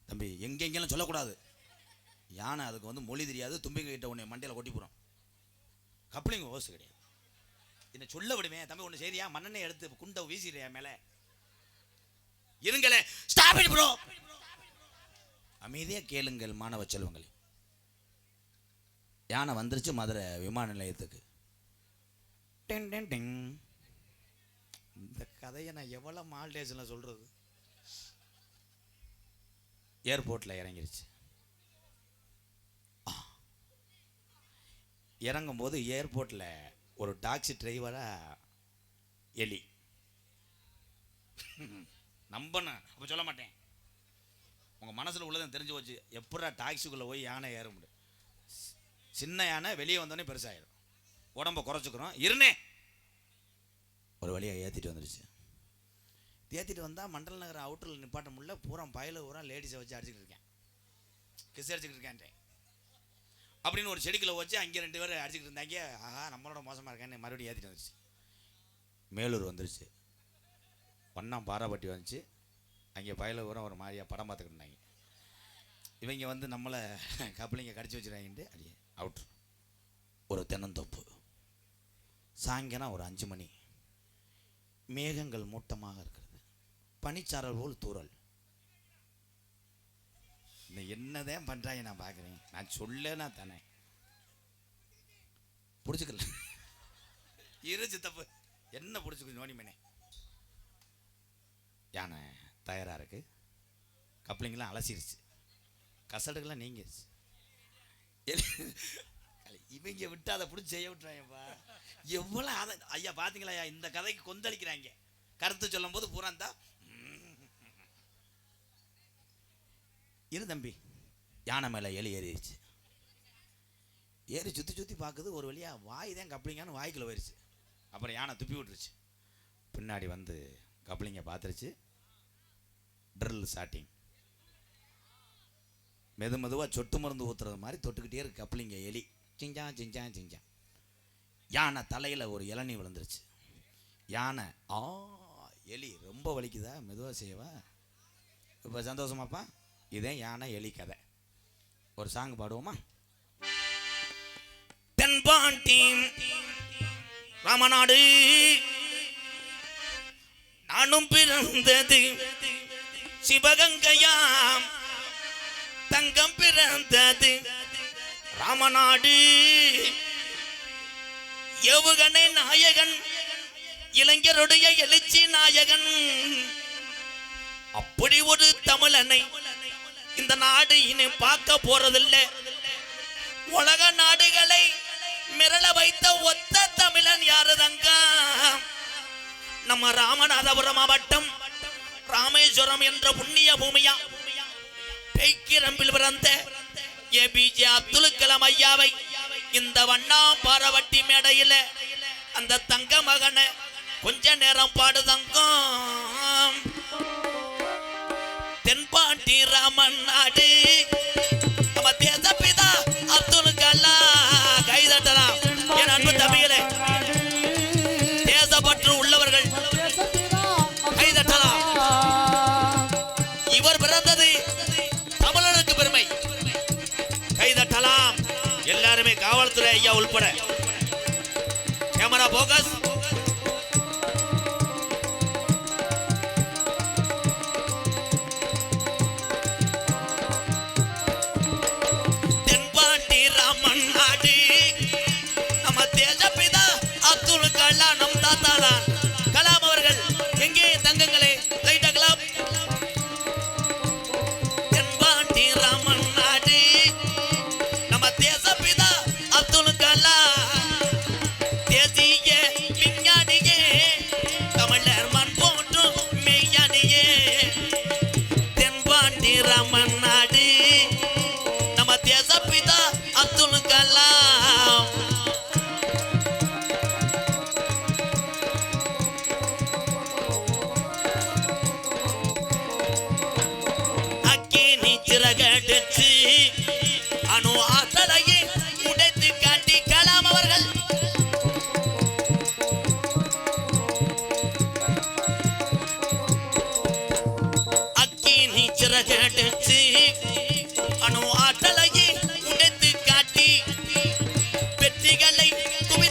தம்பி. எங்கெங்கெல்லாம் சொல்லக்கூடாது. யானை அதுக்கு மொழி தெரியாது. தும்பிக்கை கிட்ட உன்னை மண்டையில் கொட்டி போகிறோம். கப்ளிங் ஓசு கிடையாது. என்ன சொல்ல விடுவேன் தம்பி, ஒன்று சரியா மண்ணெண்ணெய் எடுத்து குண்டை வீசிடுறியா மேலே இருங்களே. Stop it bro. அமைதியா கேளுங்கள் மாணவ செல்வங்களே. யானை வந்துருச்சு மதுரை விமான நிலையத்துக்கு. Ten ten ten. இந்த கதையை நான் எவ்வளோ மால்டேஜில் சொல்கிறது. ஏர்போர்ட்டில் இறங்கிருச்சு. இறங்கும்போது ஏர்போர்ட்டில் ஒரு டாக்ஸி டிரைவராக எலி. நம்பணும் அப்போ சொல்ல மாட்டேன். உங்கள் மனசில் உள்ளதை தெரிஞ்சு வச்சு. எப்படா டாக்ஸிக்குள்ளே போய் யானை ஏற முடியும்? சின்ன யானை வெளியே வந்தோடனே பெருசாகிடும். உடம்பை குறைச்சிக்கிறோம் இருனே. ஒரு வழியாக ஏற்றிட்டு வந்துடுச்சு. ஏற்றிட்டு வந்தால் மண்டல நகர் அவுட்டரில் நிப்பாட்ட முடியல. பூரா பயல பூரா லேடிஸை வச்சு அடிச்சுக்கிட்டு இருக்கேன். கிஸ் அடிச்சுக்கிட்டு இருக்கேன்ட்டேன் அப்படின்னு ஒரு செடிக்குள்ள வச்சு அங்கே 2 பேர் அடிச்சுக்கிட்டு இருந்தாங்க. ஆஹா நம்மளோட மோசமாக இருக்கேன்னு மறுபடியும் ஏற்றிட்டு வந்துச்சு. மேலூர் வந்துருச்சு. ஒன்றாம் பாராபட்டி வந்துச்சு. அங்கே பயல பூரா ஒரு மாதிரியா படம் பார்த்துக்கிட்டு இருந்தாங்க. இவங்க வந்து நம்மளை கப்பலிங்க கடிச்சு வச்சுருவாங்கன்ட்டு அடியே அவுட்ரு. ஒரு தென்னந்தோப்பு. சாயங்காலம் ஒரு 5 மணி. மேகங்கள் மூட்டமாக இருக்கிறது. பனிச்சாரல் போல் தூறல். இந்த என்னதான் பண்ணுறாங்க நான் பார்க்குறேன். நான் சொல்லனா தானே பிடிச்சிக்கல. இருச்சு தப்பு என்ன பிடிச்சிக்க நோனிமேனே. யானை தயாராக இருக்கு. கப்ளிங்கெலாம் அலசிருச்சு. கசடுகள்லாம் நீங்கிருச்சு. இவங்க விட்டு அதை பிடிச்சி செய்ய விட்டுறாங்கப்பா. எவ்வளோ அதை ஐயா பார்த்தீங்களா ஐயா, இந்த கதைக்கு கொந்தளிக்கிறாங்க. கருத்து சொல்லும் போது பூராந்தா இரு தம்பி. யானை மேலே எலி ஏறிடுச்சு. ஏறி சுற்றி சுற்றி பார்க்குது. ஒரு வழியாக வாய் தான் கப்ளிங்கான்னு வாய்க்குள்ள போயிடுச்சு. அப்புறம் யானை துப்பி விட்டுருச்சு. பின்னாடி வந்து கப்ளிங்கை பார்த்துருச்சு. Drill starting. மெதுவாக சொட்டு மருந்து ஊற்றுறது மாதிரி தொட்டுக்கிட்டே இருக்கு கப்ளிங்க. எலி சிஞ்சா சிஞ்சா சிஞ்சா. யானை தலையில் ஒரு இளநீ விழுந்துருச்சு. யானை எலி ரொம்ப வலிக்குதா, மெதுவாக செய்யவா. இப்போ சந்தோஷமாப்பா. இதே யானை எலி கதை. ஒரு சாங் பாடுவோமா? தென்பாண்டி ராமநாடு நானும் பிறந்தது சிவகங்கையாம். தங்கம் பிறந்தது ராமநாடு. ஏவுகணை நாயகன் இளைஞருடைய எழுச்சி நாயகன். அப்படி ஒரு தமிழனை இந்த நாடு இனி பார்க்க போறதில்லை. உலக நாடுகளை மிரள வைத்த ஒத்த தமிழன் யாரு தங்க? நம்ம ராமநாதபுரம் மாவட்டம் ராமேஸ்வரம் என்ற புண்ணிய பூமியா பேய்க்கிரம்பில் பிறந்த ஏபிஜே அப்துல் கலாம் ஐயாவை இந்த வண்ணா பாரவட்டி மேடையில அந்த தங்க மகனை கொஞ்ச நேரம் பாடுதங்கம். தென்பாண்டி ராமன் நாடு நம்ம தேசப்பிதா அப்துல் கலாம். கைதட்டலாம் என் அன்பு தம்பிகளே. தேசப்பற்று உள்ளவர்கள் கைதட்டலாம். இவர் பிறந்தது தமிழனுக்கு பெருமை. கைதட்டலாம் எல்லாருமே. காவல்துறை ஐயா உள்பட. Camera focus. தென்பாண்டி ராமன் நாடு நம்ம தேசப்பிதா அப்துல் கலாம் நம் தாத்தாதான். கலாம் அவர்கள் எங்கே தங்கங்களே லைட்டா கலாம். தென்பாண்டி ராமன் நாடு நம்ம தேசப்பிதா அப்துல் கலாம். தேசிய விஞ்ஞானியே தமிழர் மண் போற்றும் மெய்யானியே. தென்பாண்டி ராமன் நாடு நம்ம தேசப்பிதா அப்துல் கலாம். அக்கினி சிறகடிச்சு அணு ஆற்றலையே உடைத்து காட்டி கலாம் அவர்கள். அக்கினி சிறகடிச்சு அணு ஆற்றலையே உடைத்து காட்டி வெற்றிகளை குவி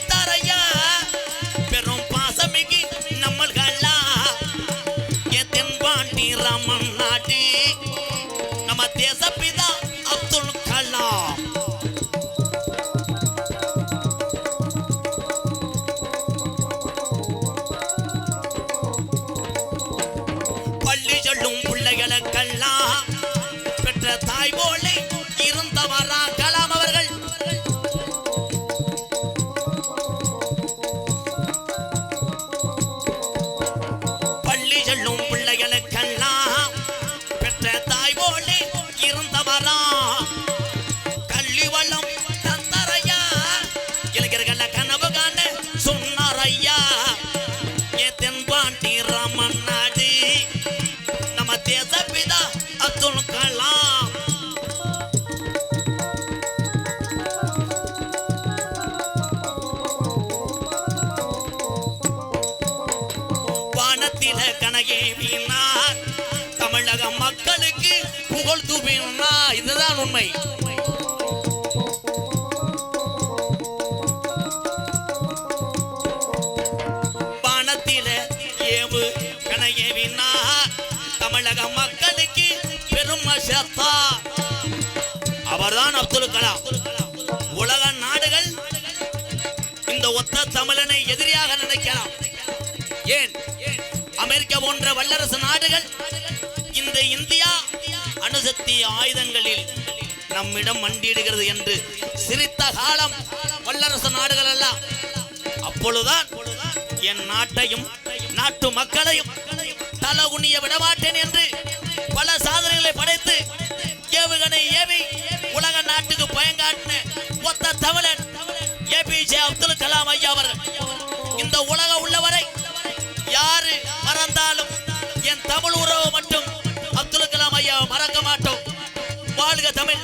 தமிழக மக்களுக்கு புகழ் தூபினா இதுதான் உண்மை. வானத்தில ஏவு கணையவினா தமிழக மக்களுக்கு பெருமை சேர்த்தா அவர்தான் அப்துல் கலாம். உலக நாடுகள் இந்த ஒத்த தமிழனை எதிரியாக நினைக்கலாம். ஏன் அமெரிக்கா போன்ற வல்லரசு நாடுகள் இந்த இந்தியா அணுசக்தி ஆயுதங்களில் நம்மிடம் மண்டியிடுகிறது என்று சிரித்த காலம் வல்லரசு நாடுகள் எல்லாம். அப்பொழுதுதான் என் நாட்டையும் நாட்டு மக்களையும் தலகுனிய விடமாட்டேன் என்று பல சாதனைகளை படைத்து ஏவுகணை ஏவி உலக நாட்டுக்கு பயங்காட்டின ஒத்த தமிழன் ஏபிஜே அப்துல் கலாம் ஐயா அவர்கள். இந்த உலகம் உள்ளவரை யாரு மறந்தாலும் என் தமிழ் உறவு மட்டும் அப்துல் கலாம் ஐயா மறக்க மாட்டோம். வாழ்க தமிழ்,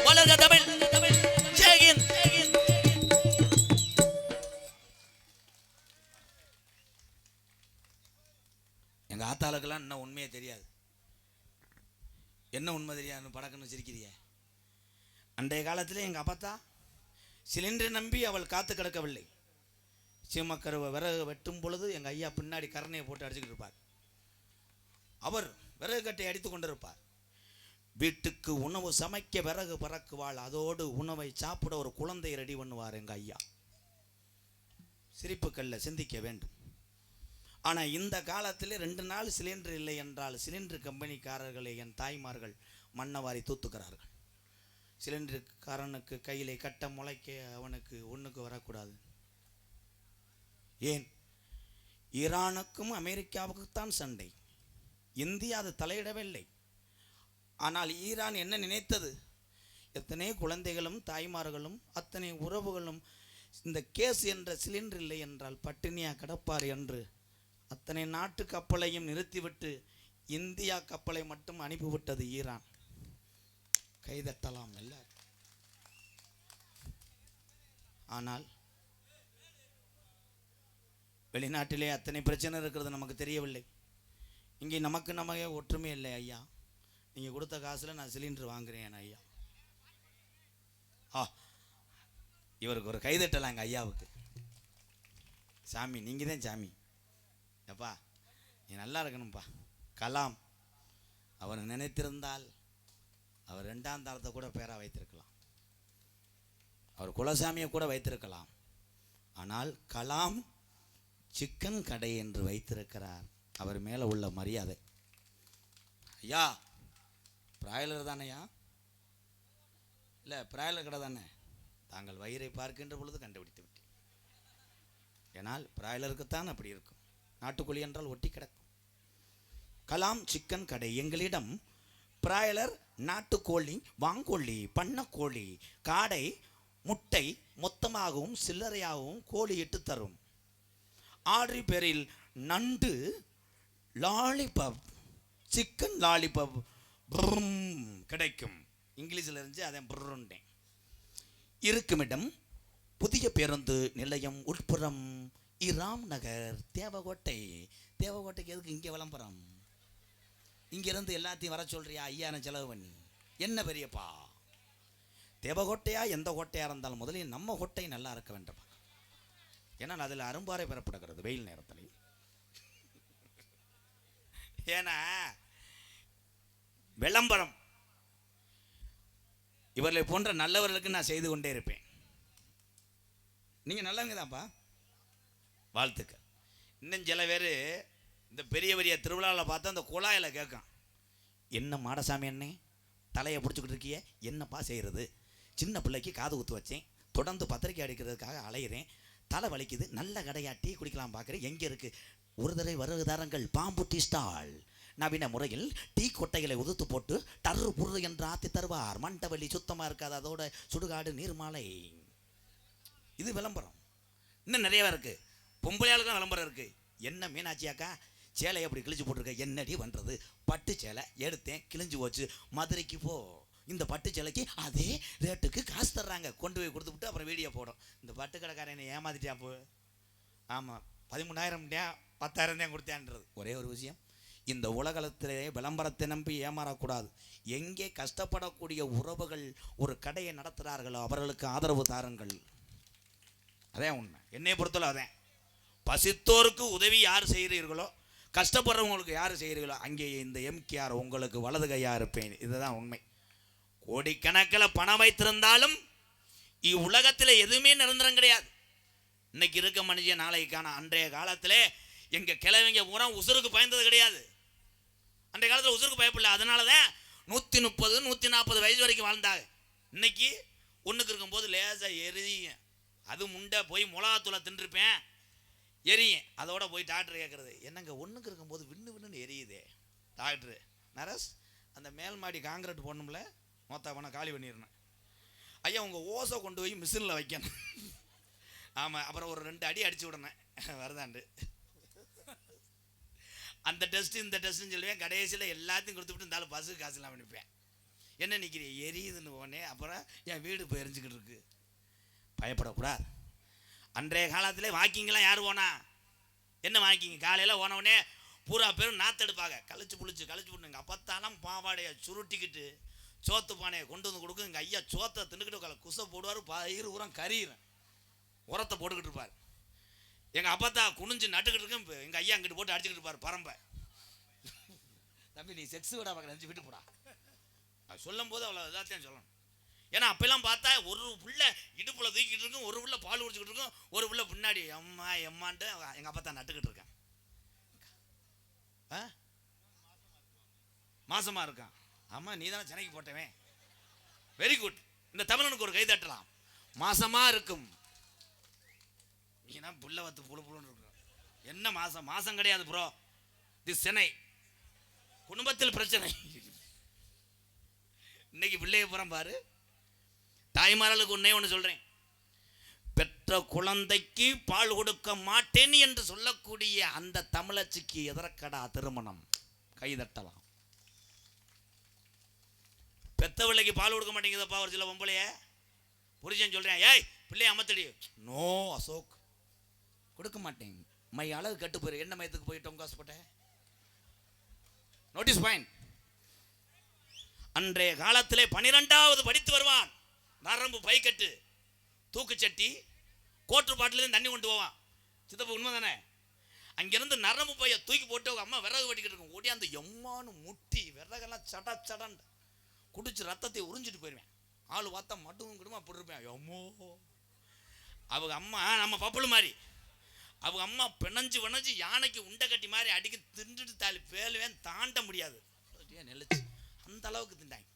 வளர்க தமிழ், ஜெய் ஹிந்த். எங்க ஆத்தாளுக்கெல்லாம் இன்னும் உண்மையே தெரியாது. என்ன உண்மை தெரியாது படக்குன்னு சிரிக்கிறிய. அன்றைய காலத்தில் எங்கள் அப்பத்தா சிலிண்டர் நம்பி அவள் காத்து கிடக்கவில்லை. சீமக்கருவை விறகு வெட்டும் பொழுது எங்கள் ஐயா பின்னாடி கரணையை போட்டு அடிச்சுக்கிட்டு இருப்பார். அவர் விறகு கட்டை அடித்து கொண்டிருப்பார். வீட்டுக்கு உணவு சமைக்க விறகு பறக்குவாள், அதோடு உணவை சாப்பிட ஒரு குழந்தையை ரெடி பண்ணுவார் எங்கள் ஐயா. சிரிப்புக்கல்ல சிந்திக்க வேண்டும். ஆனால் இந்த காலத்தில் 2 நாள் சிலிண்டர் இல்லை என்றால் சிலிண்டர் கம்பெனிக்காரர்களை என் தாய்மார்கள் மண்ணவாரி தூத்துக்கிறார்கள். சிலிண்டருக்காரனுக்கு கையிலே கட்ட முளைக்க அவனுக்கு ஒன்றுக்கு வரக்கூடாது. ஏன்? ஈரானுக்கும் அமெரிக்காவுக்குத்தான் சண்டை. இந்தியா அது தலையிடவில்லை. ஆனால் ஈரான் என்ன நினைத்தது? எத்தனை குழந்தைகளும் தாய்மார்களும் அத்தனை உறவுகளும் இந்த கேஸ் என்ற சிலிண்டர் இல்லை என்றால் பட்டினியா கிடப்பார் என்று அத்தனை நாட்டு கப்பலையும் நிறுத்திவிட்டு இந்தியா கப்பலை மட்டும் அனுப்பிவிட்டது ஈரான். கைதட்டலாம் எல்லாரும். ஆனால் வெளிநாட்டிலே அத்தனை பிரச்சனை இருக்கிறது நமக்கு தெரியவில்லை. இங்கே நமக்கு ஒற்றுமை இல்லை. ஐயா, நீங்கள் கொடுத்த காசில் நான் சிலிண்டர் வாங்குறேன் ஐயா. இவருக்கு ஒரு கைதட்டலாங்க ஐயாவுக்கு. சாமி, நீங்கள் தான் சாமி. எப்பா நீ நல்லா இருக்கணும்ப்பா. கலாம் அவர் நினைத்திருந்தால் அவர் 2ஆம் தரத்தை கூட பேரா வைத்திருக்கலாம். அவர் குலசாமியை கூட வைத்திருக்கலாம். ஆனால் கலாம் சிக்கன் கடை என்று வைத்திருக்கிறார். அவர் மேலே உள்ள மரியாதை. ஐயா பிராய்லர் தானையா? இல்லை, பிராய்லர் கடை தானே. தாங்கள் வயிறை பார்க்கின்ற பொழுது கண்டுபிடித்து விட்டேன். ஏனால் பிராய்லருக்குத்தான் அப்படி இருக்கும். நாட்டுக்கோழி என்றால் ஒட்டி கிடக்கும். கலாம் சிக்கன் கடை. எங்களிடம் பிராய்லர், நாட்டுக்கோழி, வாங்கோழி, பண்ணக்கோழி, காடை, முட்டை மொத்தமாகவும் சில்லறையாகவும் கோழி இட்டு தரும். ஆர்டர் பேரில் நண்டு லாலிபப், சிக்கன் லாலிபப் கிடைக்கும். இங்கிலீஷில் இருந்துச்சு, அதை புருண்டேன். இருக்குமிடம் புதிய பேருந்து நிலையம் உட்புறம் இராம் நகர், தேவகோட்டை. தேவகோட்டைக்கு எதுக்கு இங்கே விளம்பரம்? இங்கிருந்து எல்லாத்தையும் வர சொல்றியா? 5000 செலவு பண்ணி என்ன பெரியப்பா? தேவகோட்டையா எந்த கோட்டையாக இருந்தாலும் முதலில் நம்ம கோட்டை நல்லா இருக்க வேண்டும். ஏன்னா அதில் அரும்பாறை பெறப்படுகிறது வெயில் நேரத்தில். ஏன்னா விளம்பரம் இவர்களை போன்ற நல்லவர்களுக்கு நான் செய்து கொண்டே இருப்பேன். நீங்கள் நல்லவங்க தான்ப்பா, வாழ்த்துக்கள். இன்னும் சில பேர் இந்த பெரிய பெரிய திருவிழாவில் பார்த்தா அந்த குழாயில் கேட்கான், என்ன மாடசாமி அண்ணே தலையை பிடிச்சிக்கிட்டு இருக்கிய, என்னப்பா செய்கிறது? சின்ன பிள்ளைக்கு காது குத்து வச்சேன், தொடர்ந்து பத்திரிக்கை அடிக்கிறதுக்காக அலையிறேன், தலை வலிக்குது, நல்ல கடையா டீ குடிக்கலாம் பார்க்குறேன், எங்கே இருக்குது? ஒரு தடவை வருகிறார்கள் பாம்பு டீ ஸ்டால். நவீன முறையில் டீ கொட்டைகளை உதுத்து போட்டு டர்ரு புர்ரு என்று ஆற்றி தருவார். மண்டவெளி சுத்தமாக இருக்காது, அதோட சுடுகாடு நீர்மாலை. இது விளம்பரம். இன்னும் நிறையவா இருக்குது. பொம்பளையாளுக்கும் விளம்பரம் இருக்குது. என்ன மீனாட்சியாக்கா சேலை அப்படி கிழிச்சு போட்டிருக்க, என்னடி பண்ணுறது? பட்டு சேலை எடுத்தேன், கிழிஞ்சு போச்சு, மதுரைக்கு போ, இந்த பட்டு சேலைக்கு அதே ரேட்டுக்கு காசு தர்றாங்க, கொண்டு போய் கொடுத்து விட்டு அப்புறம் வீடியோ போடும். இந்த பட்டு கடைக்காரன் என்னை ஏமாத்திட்டா போ. ஆமாம், 13,000 10,000 தான் கொடுத்தான்றது. ஒரே ஒரு விஷயம், இந்த உலகத்திலே விளம்பரத்தை நம்பி ஏமாறக்கூடாது. எங்கே கஷ்டப்படக்கூடிய உறவுகள் ஒரு கடையை நடத்துகிறார்களோ அவர்களுக்கு ஆதரவு தாருங்கள். அதே உண்மை. என்னை பொறுத்தவரை அதே. பசித்தோருக்கு உதவி யார் செய்கிறீர்களோ, கஷ்டப்படுறவங்களுக்கு யார் செய்கிறீர்களோ, அங்கே இந்த எம்கேஆர் உங்களுக்கு வலது கையாக இருப்பேன். இதுதான் உண்மை. கோடிக்கணக்கில் பணம் வைத்திருந்தாலும் இவ்வுலகத்தில் எதுவுமே நிரந்தரம் கிடையாது. இன்னைக்கு இருக்க மனுஷன் நாளைக்கு காண. அன்றைய காலத்தில் எங்கள் கிழவங்க பூரா உசுருக்கு பயந்தது கிடையாது. அன்றைய காலத்தில் உசுருக்கு பயப்படல. அதனால தான் 130 140 வயசு வரைக்கும் வாழ்ந்தாங்க. இன்னைக்கு ஒன்றுக்கு இருக்கும்போது லேசாக எரியுங்க. அது முண்டை போய் மிளகாத்தூளை தின்றுருப்பேன், எரியும். அதோட போய் டாக்டர் கேட்குறது, என்னங்க ஒன்றுக்கு இருக்கும்போது விண்ணுன்னு எரியுதே டாக்டரு. நரஸ், அந்த மேல் மாடி காங்கிரீட் போடணும்ல, மொத்தவனை காலி பண்ணிடணும். ஐயா உங்கள் ஓசை கொண்டு போய் மிஷினில் வைக்கணும். ஆமாம், அப்புறம் ஒரு 2 அடி அடிச்சு விடணும் வருதாண்டு. அந்த டெஸ்ட்டு இந்த டெஸ்ட்டுன்னு சொல்லுவேன். கடைசியில் எல்லாத்தையும் கொடுத்துவிட்டு இருந்தாலும் பஸ்ஸுக்கு காசுலாம் அனுப்பேன். என்ன நிற்கிறீ எரியுதுன்னு போனேன். அப்புறம் என் வீடு இப்போ எரிஞ்சிக்கிட்டு இருக்கு. பயப்படக்கூடாது. அன்றைய காலத்தில் வாக்கிங்கெலாம் யார் போனா? என்ன வாக்கிங்க? காலையில் போனவுடனே பூரா பேரும் நாத்தெடுப்பாங்க. கழிச்சு புளிச்சு எங்கள் அப்பத்தாலாம் பாவாடையை சுருட்டிக்கிட்டு சோத்து பானையை கொண்டு வந்து கொடுக்கும். எங்கள் ஐயா சோத்தை தின்னுக்கிட்டு குசை போடுவார். பயிர் உரம் கறியிறேன் உரத்தை போட்டுக்கிட்டு இருப்பார். எங்கள் அப்பத்தா குனிஞ்சு நட்டுக்கிட்டு இருக்கும். எங்கள் ஐயா அங்கிட்டு போட்டு அடிச்சுக்கிட்டு இருப்பார் பரம்பை. தம்பி நீ செக்ஸ் விட பார்க்க நினச்சி விட்டு போடா. அது சொல்லும் போது அவ்வளோ இதாத்தையும் சொல்லணும். ஏன்னா அப்பெல்லாம் பார்த்தா ஒரு பிள்ளை இடுப்பில் தூக்கிட்டு இருக்கும், ஒரு பிள்ளை பால் குடிச்சிக்கிட்டு இருக்கும், ஒரு பிள்ளை பின்னாடி எம்மா எம்மான்ட்டு எங்கள் அப்பத்தா நட்டுக்கிட்டு இருக்கேன். மாசமா இருக்கான். ஆமாம், நீ தானே சென்னைக்கு போட்டவன். Very good. இந்த தமிழனுக்கு ஒரு கை தட்டலாம். மாசமா இருக்கும். ஏன்னா புள்ள வத்து புழு புழுன்னு இருக்கும். என்ன மாசம்? மாசம் கிடையாது ப்ரோ, இது சென்னை. குடும்பத்தில் பிரச்சனை. இன்னைக்கு பிள்ளைய புறம் பாரு. தாய்மார்களுக்கு ஒன்று சொல்றேன், பெற்ற குழந்தைக்கு பால் கொடுக்க மாட்டேன் என்று சொல்லக்கூடிய அந்த தமிழச்சிக்கு எதற்கடா திருமணம்? கைதட்டலாம். பெத்தவளைக்கு பால் கொடுக்க மாட்டேங்குதப்பா ஒரு சில பொம்பளைய புரிச்சேன்னு சொல்றேன். ஏய் பிள்ளைய அமத்தடி. நோ அசோக், கொடுக்க மாட்டேன். மை அழகு கட்டு போயிரு. என்ன மையத்துக்கு போயிட்டோம் காசுப்பட்டேன். Notice point. அன்றைய காலத்திலே 12வது படித்து வருவான். நரம்பு பைக்கட்டு, தூக்குச்சட்டி, கோட்டு பாட்டிலேருந்து தண்ணி கொண்டு போவான். சித்தப்பு உண்மை தானே? அங்கிருந்து நரம்பு பைய தூக்கி போட்டு அவங்க அம்மா விறகு வெட்டிக்கிட்டு இருக்கும். ஓடி அந்த எம்மானு முட்டி விறகெல்லாம் சட சடன் குடிச்சு ரத்தத்தை உறிஞ்சிட்டு போயிடுவேன். ஆள் பார்த்தா மட்டும் கிடுமா போட்டிருப்பேன். எம்மோ அவங்க அம்மா நம்ம பப்புளு மாதிரி. அவங்க அம்மா பிணைஞ்சு வணைஞ்சு யானைக்கு உண்டை கட்டி மாதிரி அடிக்க தின்றுட்டு தாலி பேலுவேன் தாண்ட முடியாது. நெளிச்சு அந்த அளவுக்கு திண்டாங்க.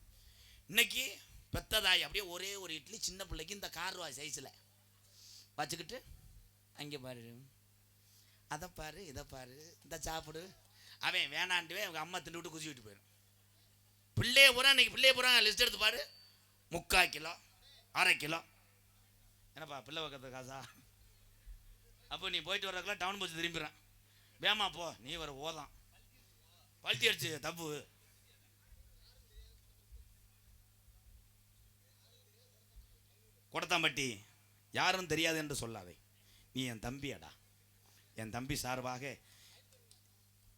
இன்னைக்கு பெத்ததாய் அப்படியே ஒரே ஒரு இட்லி சின்ன பிள்ளைக்கு இந்த கார்வா சைஸில் வச்சுக்கிட்டு அங்கே பாரு, அதை பாரு, இதை பாரு, இந்த சாப்பிடு. அவன் வேணாண்டுவே அவங்க அம்மா திண்டு விட்டு குச்சி விட்டு போயிடும். பிள்ளைய பூரா இன்னைக்கு பிள்ளைய பூரா லிஸ்ட் எடுத்து பாரு. 3/4 கிலோ 1/2 கிலோ. என்னப்பா பிள்ளை வைக்கிறது காசா? அப்போ நீ போயிட்டு வர்றதுக்குலாம் டவுன் பஸ் திரும்பிடுறான். வேமா போ, நீ வர ஓதான் பல்ட்டி அடிச்சு தப்பு. கொடத்தாம்பட்டி யாரும் தெரியாது என்று சொல்லாதே. நீ என் தம்பியாடா. என் தம்பி சார்பாக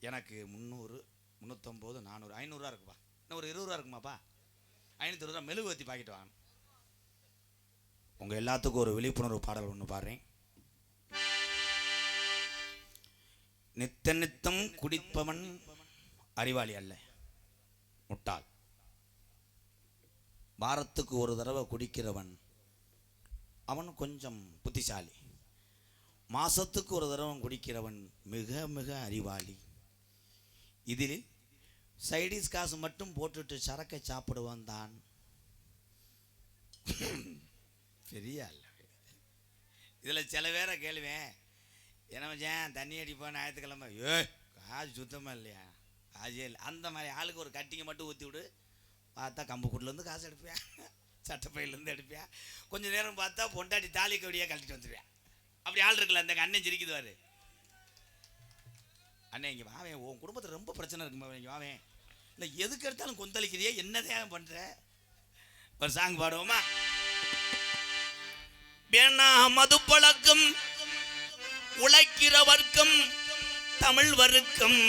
எனக்கு 300 350 400 500 இருக்குப்பா. இன்னும் ஒரு 20 இருக்குமாப்பா? 520 மெழுகுவத்தி பாக்கிட்டு வாங்க. உங்கள் எல்லாத்துக்கும் ஒரு விழிப்புணர்வு பாடல் ஒன்று பாடுறேன். நித்த நித்தம் குடிப்பவன் அறிவாளி அல்ல, முட்டாள். வாரத்துக்கு ஒரு தடவை குடிக்கிறவன் அவன் கொஞ்சம் புத்திசாலி. மாசத்துக்கு ஒரு தடவை குடிக்கிறவன் மிக மிக அறிவாளி. இதில் சைடிஸ் காசு மட்டும் போட்டுட்டு சரக்கை சாப்பிடுவான் தான் பெரிய அல்ல. இதில் சில பேரை கேள்வேன், என்ன மச்சான் தண்ணி அடிப்பான் ஞாயிற்றுக்கிழமை, காசு சுத்தமாக இல்லையா, காசே இல்லை. அந்த மாதிரி ஆளுக்கு ஒரு கட்டிங்கை மட்டும் ஊற்றி விடு. பார்த்தா கம்புக்கூட்டிலேருந்து காசு எடுப்பேன், சட்டப்பையிலேருந்து எடுப்பேன். கொஞ்சம் நேரம் பார்த்தா பொண்டாட்டி தாலி கவடியாக கழட்டிட்டு வந்துடுவேன். அப்படி ஆள் இருக்குல்ல, அந்த அண்ணன் சிரிக்குதுவாரு. அண்ணன் இங்கே வாவேன், உன் குடும்பத்தில் ரொம்ப பிரச்சனை இருக்குமா, இங்கே வாவேன். இல்லை எதுக்கு எடுத்தாலும் கொந்தளிக்கிறியே, என்னதான் பண்ணுற? ஒரு சாங் பாடுவோமா? வேணா மது பழக்கம் உழைக்கிற வர்க்கம் தமிழ் வர்க்கம்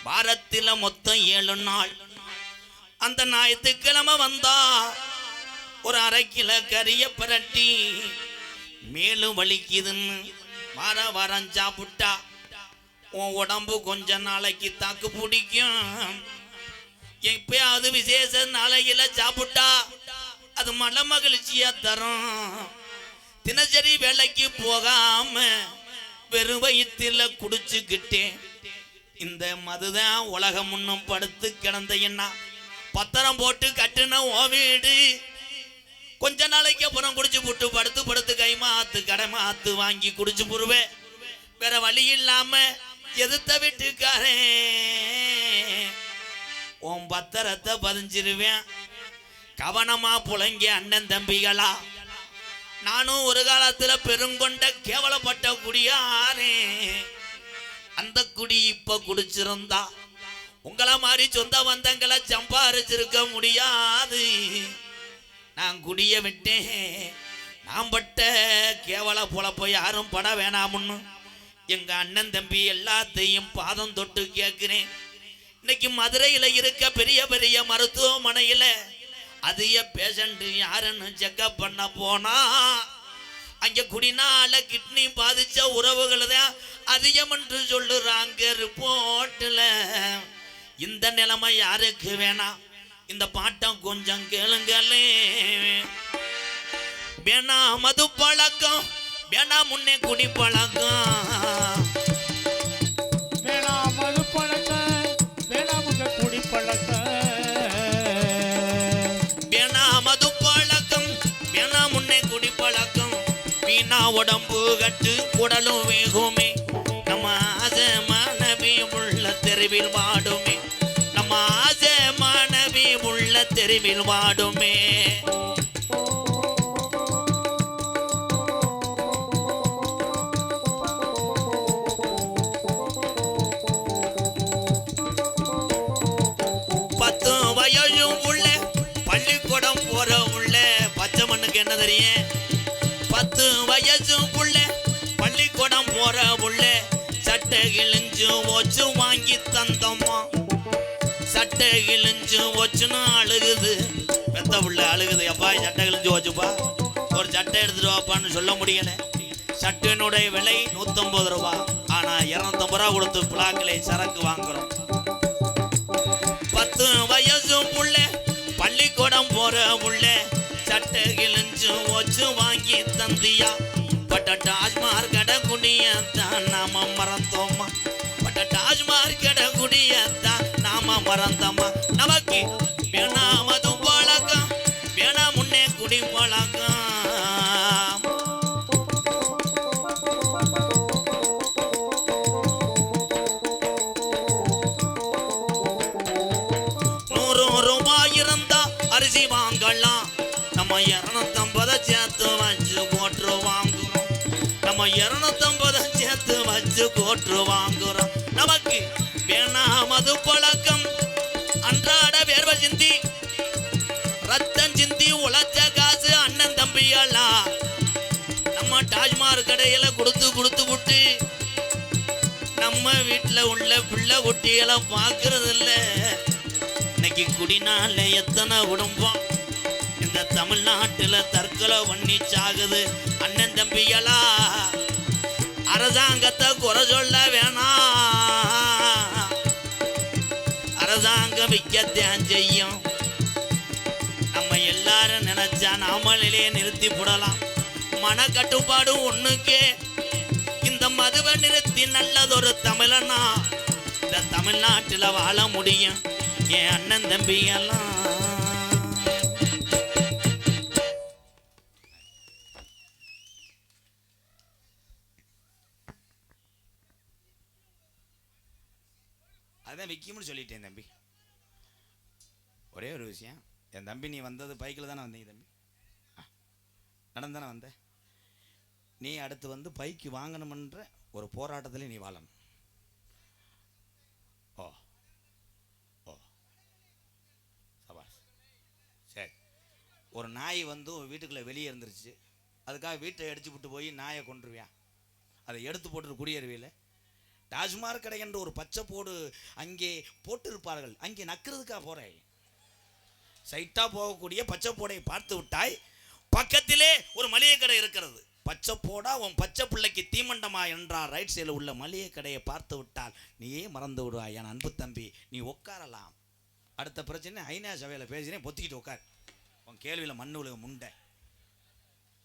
வாரத்தில் மொத்தம் 7 நாள். அந்த ஞாயிற்றுக்கிழமை வந்தா ஒரு 1/2 கிலோ கறியை பிரட்டி மேலும் வலிக்குதுன்னு வாரம் சாப்பிட்டா உன் உடம்பு கொஞ்ச நாளைக்கு தாக்கு பிடிக்கும். எப்பயாவது விசேஷ நாளையில சாப்பிட்டா அது மன மகிழ்ச்சியா தரும். தினசரி வேலைக்கு போகாம வெறும் வயிற்றுல குடிச்சுக்கிட்டேன். இந்த மதுதான் உலகம் முன்னும் படுத்து கிடந்த என்ன பத்திரம் போட்டு கட்டுன ஓ வீடு. கொஞ்ச நாளைக்கு அப்புறம் குடிச்சு போட்டு படுத்து கைமாத்து கடைமாத்து வாங்கி குடிச்சு புருவேன். வேற வழி இல்லாம எதிர்த்த வீட்டுக்காரே உன் பத்திரத்தை பதிஞ்சிருவேன். கவனமா புலங்க அண்ணன் தம்பிகளா. நானும் ஒரு காலத்துல பெருங்கொண்ட கேவலப்பட்ட குடியாரே. அந்த குடி இப்ப குடிச்சிருந்தா உங்களை மாதிரி சொந்த பந்தங்களை சம்பாரிச்சிருக்க முடியாது. நான் குடிய விட்டேன். நான் பட்ட கேவல பொழப்ப யாரும் பட வேணாமுன்னு எங்க அண்ணன் தம்பி எல்லாத்தையும் பாதம் தொட்டு கேட்கிறேன். இன்னைக்கு மதுரையில இருக்க பெரிய பெரிய மருத்துவமனையில அதிக பேஷண்ட் யாருன்னு செக்அப் பண்ண போனா அங்க குடினால கிட்னி பாதிச்ச உறவுகளை தான் அதிகம் என்று சொல்லுறாங்க ரிப்போர்ட்ல. இந்த நிலைமை யாருக்கு வேணாம்? இந்த பாட்டம் கொஞ்சம் கேளுங்களே. வேணா மது பழக்கம், வேணா முன்னே குடி பழக்கம், வேணா மது பழக்கம், வேணா முன்னே குடி பழக்கம், வேணா மது பழக்கம், வேணா முன்னே குடி பழக்கம். வீணா உடம்பு கட்டு குடலும் வேகுமே. நம்ம ஆசை மாணவி உள்ள தெருவில் வாடுமே. நம்ம ஆசை மாணவி உள்ள தெருவில் வாடுமே. பள்ளிக்கூடம் போற உள்ள பச்சை மண்ணுக்கு என்ன தெரியும்? 10 வயசு புள்ள பள்ளிக்கூடம் போற உள்ள சட்டை கிழிஞ்சு வச்சு வாங்கி தந்தோமா. சட்டை கிழிஞ்சு வச்சுன்னு அழுகுது. பெத்த புள்ள அழுகுது. எப்பா சட்டை கிழிஞ்சு வச்சுப்பா, ஒரு சட்டை எடுத்துட்டு வாப்பான்னு சொல்ல முடியல. சட்டையினுடைய விலை 150 ரூபா. ஆனா 250 ரூபா கொடுத்து பிளாக்கிலே சரக்கு வாங்குறோம். 10 வயசு புள்ள பள்ளிக்கூடம் போற உள்ள சட்டை கிழிஞ்சு வச்சு வாங்கி தந்தியா. பட்ட டாஜ்மார் கடை குடியத்தான் நாம மறந்தோமா. பட்ட டாஜ்மார் கடை குடியத்தான் நாம மறந்தோமா. நமக்கு வேணா மது பழக்கம், வேணா முன்னே குடி பழக்கம். அரிசி வாங்கலாம். நம்ம 250 சேர்த்து வச்சு கோட்டு வாங்குறோம். நம்ம 250 சேர்த்து வச்சு கோட்டு வாங்குறோம். நமக்கு வேணா மது பழக்கம். அன்றாட வேர்வை சிந்தி ரத்தம் சிந்தி உழைச்ச காசு அண்ணன் தம்பியெல்லாம் நம்ம டாஜ்மார் கடையில கொடுத்து விட்டு நம்ம வீட்டுல உள்ள பிள்ளை குட்டிகளை பார்க்கறது இல்லை. இன்னைக்கு குடினால எத்தனை குடும்பம் இந்த தமிழ்நாட்டுல தற்கொலை பண்ணி சாகுது. அண்ணன் தம்பிகளா, அரசாங்கத்தை குறை சொல்ல வேணாம். அரசாங்கம் விற்கத்தான் செய்யும். நம்ம எல்லாரும் நினைச்சா நாமளிலே நிறுத்தி போடலாம். மன கட்டுப்பாடு ஒண்ணுக்கே இந்த மதுவை நிறுத்தி நல்லதொரு தமிழனா இந்த தமிழ்நாட்டுல வாழ முடியும். என் அண்ணன் தம்பி எல்லாம் அதான் விக்கியம்னு சொல்லிட்டேன் தம்பி. ஒரே ஒரு விஷயம், என் தம்பி நீ வந்தது பைக்கில் தானே வந்தீங்க தம்பி? நடந்தானே வந்த. நீ அடுத்து வந்து பைக்கு வாங்கணுமன்ற ஒரு போராட்டத்திலே நீ வாழணும். ஓ ஓ சபாஸ். சரி, ஒரு நாய் வந்து வீட்டுக்குள்ளே வெளியே இருந்துருச்சு. அதுக்காக வீட்டை அடிச்சு விட்டு போய் நாயை கொண்டுருவியா? அதை எடுத்து போட்டுட்டு குடியேறுவியில் டாஸ்மாக் கடை என்று ஒரு பச்சை போடு அங்கே போட்டிருப்பார்கள். அங்கே நக்கிறதுக்காக போகிறேன். சைட்டாக போகக்கூடிய பச்சை போடை பார்த்து விட்டாய். பக்கத்திலே ஒரு மளிகை கடை இருக்கிறது. பச்சை போடா உன் பச்சை பிள்ளைக்கு தீமண்டமா என்றார். ரைட் சைடில் உள்ள மளிகை கடையை பார்த்து விட்டால் நீயே மறந்து விடுவாய் என் அன்பு தம்பி. நீ உட்காரலாம். அடுத்த பிரச்சனை ஐநா சபையில் பேசினேன். பொத்திக்கிட்டு உட்கார். உன் கேள்வியில் மண்ணு உலக முண்டை.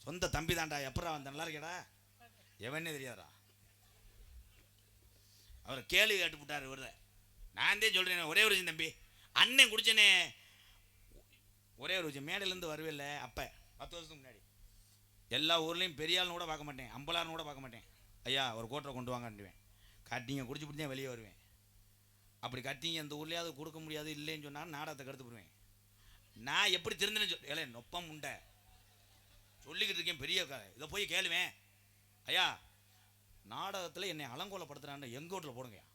சொந்த தம்பி தான்டா. எப்படா வந்த நல்லா இருக்கேடா? எவனே தெரியாதா? அவர் கேள்வி கேட்டுவிட்டார். இவர நான் தான் சொல்கிறேன். ஒரே ஒரு விஷயம் தம்பி, அண்ணன் குடிச்சனே ஒரே ஒரு விஷயம். மேடையிலேருந்து வருவில்ல அப்போ 10 வருஷத்துக்கு முன்னாடி எல்லா ஊர்லேயும் பெரிய ஆள்னு கூட பார்க்க மாட்டேன், அம்பலார்னு கூட பார்க்க மாட்டேன். ஐயா ஒரு கோட்டரை கொண்டு வாங்கன்னுவேன். கட்டிங்க குடிச்சு பிடிச்சி தான் வெளியே வருவேன். அப்படி கட்டிங்க அந்த ஊர்லேயாவது கொடுக்க முடியாது இல்லைன்னு சொன்னால் நாடகத்தை கருத்து போடுவேன். நான் எப்படி திருந்தேன்னு ஏலே நொப்பம் உண்டை சொல்லிக்கிட்டு இருக்கேன். பெரிய இதை போய் கேளுவேன். ஐயா நாடகத்தில் என்னை அலங்கோலப்படுத்துறான்னு எங்கள் வீட்டில் போடுங்கய்யா.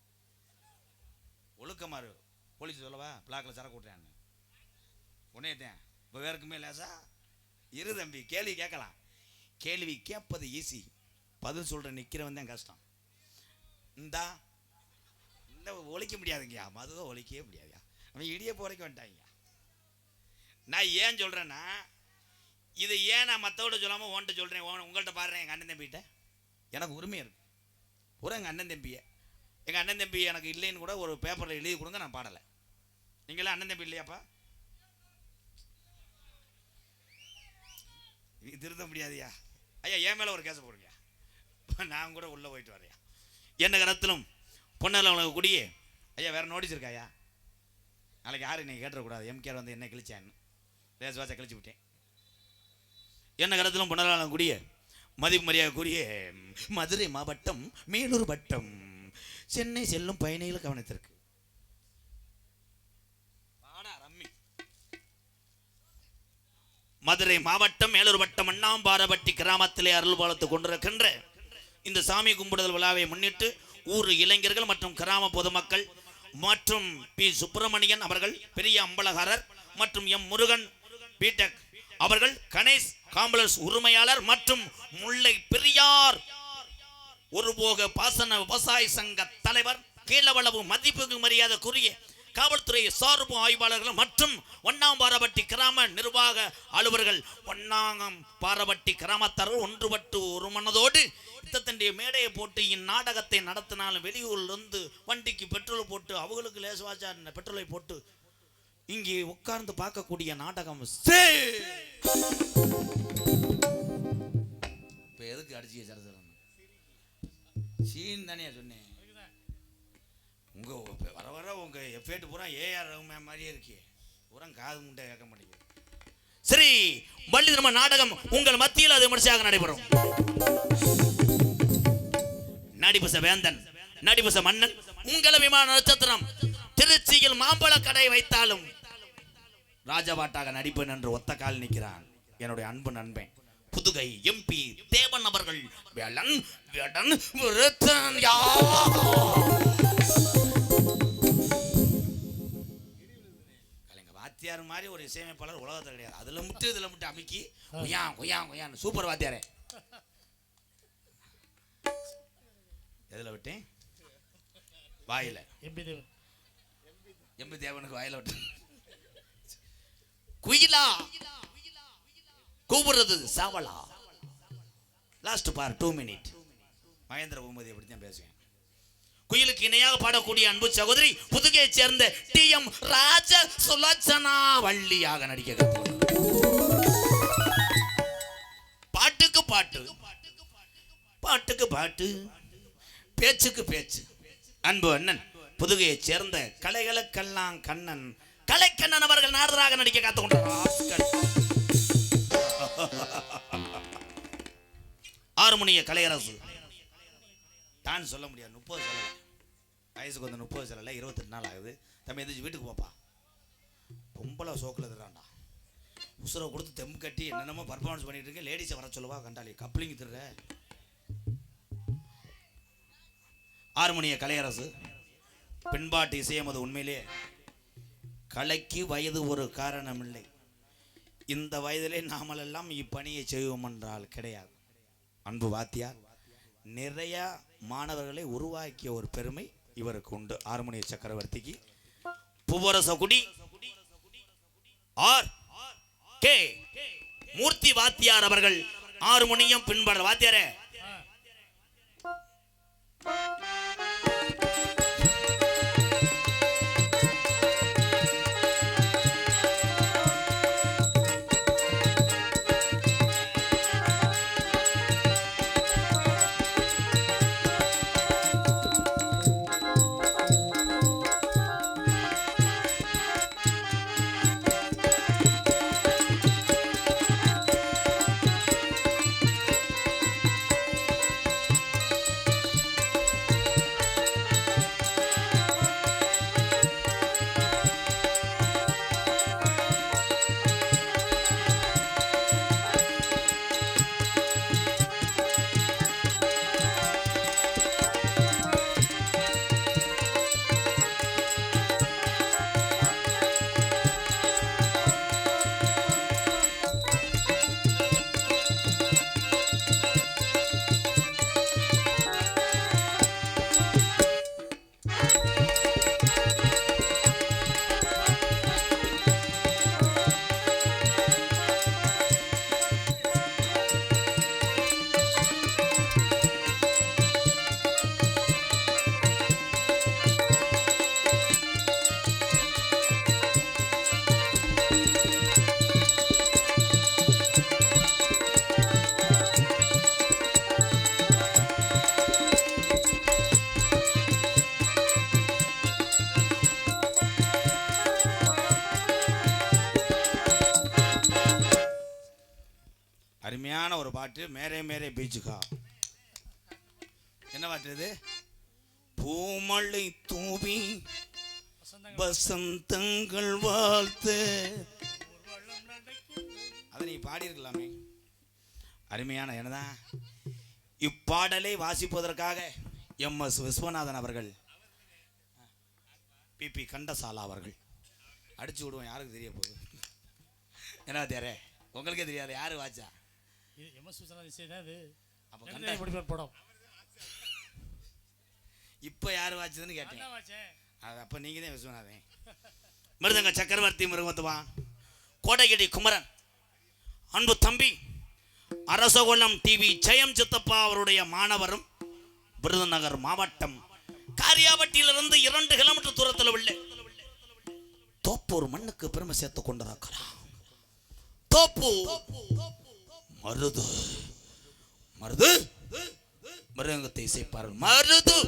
ஒழுக்கமாறு போலீஸ் சொல்லவா பிளாக்கில் சரக்கு விட்றேன்னு உன்னையத்தேன். இப்போ வேறுக்குமே லேசா இரு தம்பி. கேள்வி கேட்கலாம். கேள்வி கேட்பது ஈஸி, பதில் சொல்கிற நிற்கிறவன் தான் கஷ்டம். இந்த ஒழிக்க முடியாதுங்கய்யா. மதுவை ஒழிக்கவே முடியாதுயா. அவன் இடிய போரைக்க வந்துட்டாங்க. நான் ஏன் சொல்கிறேன்னா இதை ஏன் நான் மற்றவிட சொல்லாமல் ஓன்ட்ட சொல்கிறேன். உங்கள்கிட்ட பாடுறேன். எங்கள் அண்ணன் தம்பிகிட்ட எனக்கு உரிமை இருக்குது. பூரா எங்கள் அண்ணன் தம்பியை எங்கள் அண்ணன் தம்பி எனக்கு இல்லைன்னு கூட ஒரு பேப்பரில் எழுதி கொடுங்க, நான் பாடலை. நீங்களாம் அண்ணன் தம்பி இல்லையாப்பா? திருத்த முடியாதுயா. ஐயா என் மேலே ஒரு கேச போடுங்க. நான் கூட உள்ளே போயிட்டு வரையா. என்ன கரத்திலும் பொண்ணால் அவனுக்கு குடியே. ஐயா வேறு நோட்டீஸ் இருக்காயா? நாளைக்கு யாரும் என்னை கேட்டுறக்கூடாது. எம்கேஆர் வந்து என்ன கிழிச்சான்னு பேச வாச கிழிச்சு விட்டேன். என்ன கரத்திலும் பொண்ணால் குடியே மதிப்பு மரியாதை கூறிய மதுரை மாவட்டம் மேலூர் வட்டம் சென்னை செல்லும் பயணிகள் கவனத்திற்கு மதுரை மாவட்டம் மேலூர் வட்டம் அண்ணாம்பாரப்பட்டி கிராமத்திலே அருள் பாலத்து கொண்டிருக்கின்ற இந்த சாமி கும்பிடுதல் விழாவை முன்னிட்டு ஊர் இளைஞர்கள் மற்றும் கிராம பொதுமக்கள் மற்றும் பி சுப்பிரமணியன் அவர்கள், பெரிய அம்பலகாரர் மற்றும் எம் முருகன் பிடெக் அவர்கள், கணேஷ் காம்பளஸ் உரிமையாளர் மற்றும் முல்லை பெரியார் ஒருபோக பாசன விவசாய சங்க தலைவர், கீழவளவு மதிப்புக்கு மரியாதைக்குரிய காவல்துறை சார்பு ஆய்வாளர்கள் மற்றும் ஒன்னாம்பாரப்பட்டி கிராம நிர்வாக அலுவலர்கள், ஒன்னாம்பாரப்பட்டி கிராமத்தார்கள் ஒன்றுபட்டு ஒரு மனதோடு இத்தத்தண்டிய மேடையை போட்டு இந்நாடகத்தை நடத்தினாலும் வெளியூரிலிருந்து வண்டிக்கு பெட்ரோல் போட்டு அவங்களுக்கு லேசுவாச்சா பெட்ரோலை போட்டு இங்கே உட்கார்ந்து பார்க்கக்கூடிய நாடகம். இப்ப எதுக்கு அடிச்சு சரசரம் சீன் தானே சொன்னேன். உங்க வர வர உங்க எஃபேட் பூரா ஏஆர் ரகுமான் மாதிரியே இருக்கே. பூரா காது முண்டை கேட்க மாட்டேங்குது. சரி, வள்ளி திரும்ப நாடகம் உங்கள் மத்தியில் அது விமர்சையாக நடைபெறும். நடிபச வேந்தன், நடிபச மன்னன், உங்கள் விமான நட்சத்திரம் திருச்சியில் மாம்பழ கடை வைத்தாலும் ராஜபாட்டாக நடிப்பேன் என்று ஒத்த கால் நிற்கிறான் என்னுடைய அன்பு நண்பன் புதுகை எம்பி தேவன் அவர்கள். வேடன் வேடன் வாத்தியார் மாதிரி ஒரு இசையமைப்பாளர் உலகத்தில் கிடையாது. அதுல முட்டு இதுல முட்டு அமுக்கி கொய்யா கொய்யா கொய்யான்னு சூப்பர் வாத்தியாரே. எதுல விட்டேன்? வாயில. எம்பி தேவனுக்கு வாயில விட்டு குயிலா கூப்பிடுறது சாவலா. லாஸ்ட் பார் 2 மினிட். மகேந்திர பூமதி அப்படித்தான் பேசுவேன். குயிலுக்கு இணையாக பாடக்கூடிய அன்பு சகோதரி புதுகையை சேர்ந்த TM ராஜ சுலட்சணா வள்ளியாக நடிக்க பாட்டுக்கு பாட்டு, பாட்டுக்கு பாட்டு, பேச்சுக்கு பேச்சு. அன்பு அண்ணன் புதுகையை சேர்ந்த கலைகளுக்கெல்லாம் கண்ணன் கலைக்கண்ணன் அவர்கள் நாரதராக நடிக்க காத்து கொண்டார். ஆறுமணிய கலையரசு தான் சொல்ல முடியாது. 30 சொல்லலை, வயசுக்கு வந்து 30 சொல்லலை, 28 நாள் ஆகுது. தம்பி எந்திரிச்சு வீட்டுக்கு போப்பா. பொம்பளை சோக்கில் திருறான்டா. உசுரை கொடுத்து தெம்பு கட்டி என்னென்னமோ பர்ஃபார்மன்ஸ் பண்ணிட்டு இருக்கேன். லேடிஸை வர சொல்லுவா கண்டாளி கப்ளிங் திருற. ஆறுமணிய கலையரசு பின்பாட்டு இசையமது. உண்மையிலே கலைக்கு வயது ஒரு காரணம் இல்லை. இந்த வயதிலே நாமெல்லாம் இப்பணியை செய்வோம் என்றால் கிடையாது. அன்பு வாத்தியார் நிறைய மாணவர்களை உருவாக்கிய ஒரு பெருமை இவருக்கு உண்டு. ஹார்மோனிய சக்கரவர்த்திக்கு பூவரசகுடி ஆர் கே மூர்த்தி வாத்தியார் அவர்கள் ஹார்மோனியம் பின்பற்ற வாத்தியாரே. அருமையான ஒரு பாட்டு. மேரே மேரே பீச்சுக்கா என்ன பாட்டு இது? பூமழை தூவி வசந்தங்கள் வாழ்த்து. அதை நீ பாடியிருக்கலாமே. அருமையான என்னதான் இப்பாடலை வாசிப்பதற்காக MS விஸ்வநாதன் அவர்கள், PP கண்டசாலா அவர்கள் அடிச்சு விடுவோம். யாருக்கு தெரிய போகுது? என்ன தேரே உங்களுக்கே தெரியாது யாரு வாச்சா? படம் இப்ப யாரு வாச்சதுன்னு கேட்டேன். அது அப்ப நீங்க தான் விஸ்வநாதன். மிருதங்க சக்கரவர்த்தி மிருகத்துவான் கோடையடி குமரன் அன்பு தம்பி அரசகுலம் டிவி ஜெயம் சித்தப்பா அவருடைய மாணவரும் விருதுநகர் மாவட்டம் காரியாவட்டியிலிருந்து 2 கிலோமீட்டர் தூரத்தில் உள்ள தோப்பூர் மண்ணுக்கு பெருமை சேர்த்து கொண்டிருக்கிறார். தோப்பு மருது மருது மிருகத்தை இசைப்பார்கள். மருது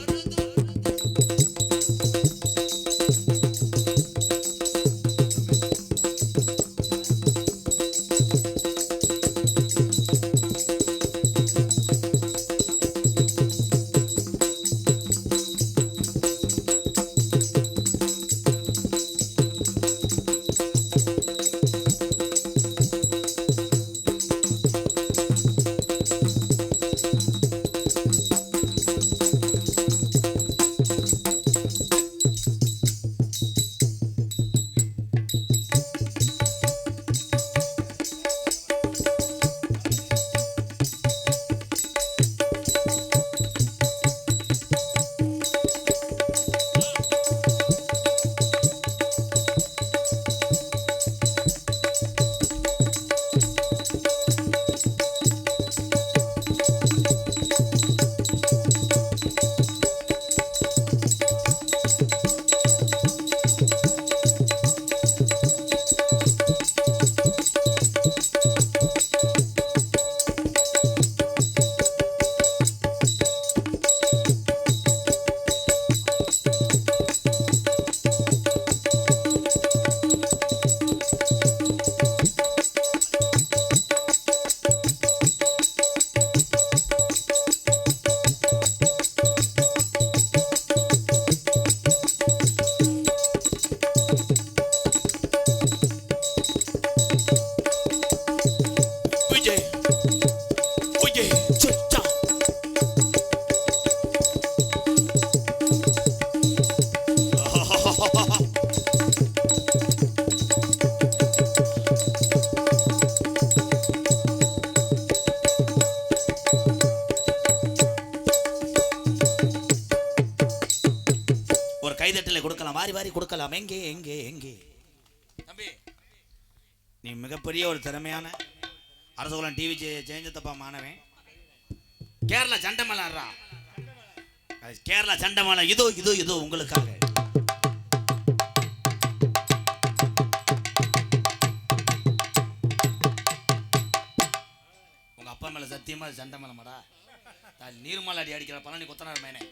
கொடுக்கலாம், வாரி வாரி கொடுக்கலாம். எங்கே எங்கே எங்கே தம்பி, நீ மிகப்பெரிய ஒரு திறமையான அரசகுலம் டிவி ஜெயந்தப்பா மாணவன். கேரளா சண்டமலா, கேரளா சண்டமலா, இதோ இதோ இதோ உங்களுக்காக. உங்க அப்பா மேல சத்தியமா சண்டமலமாடா, நீர்மலை அடி அடிக்கிற பழனி கொத்தனார் மேனே.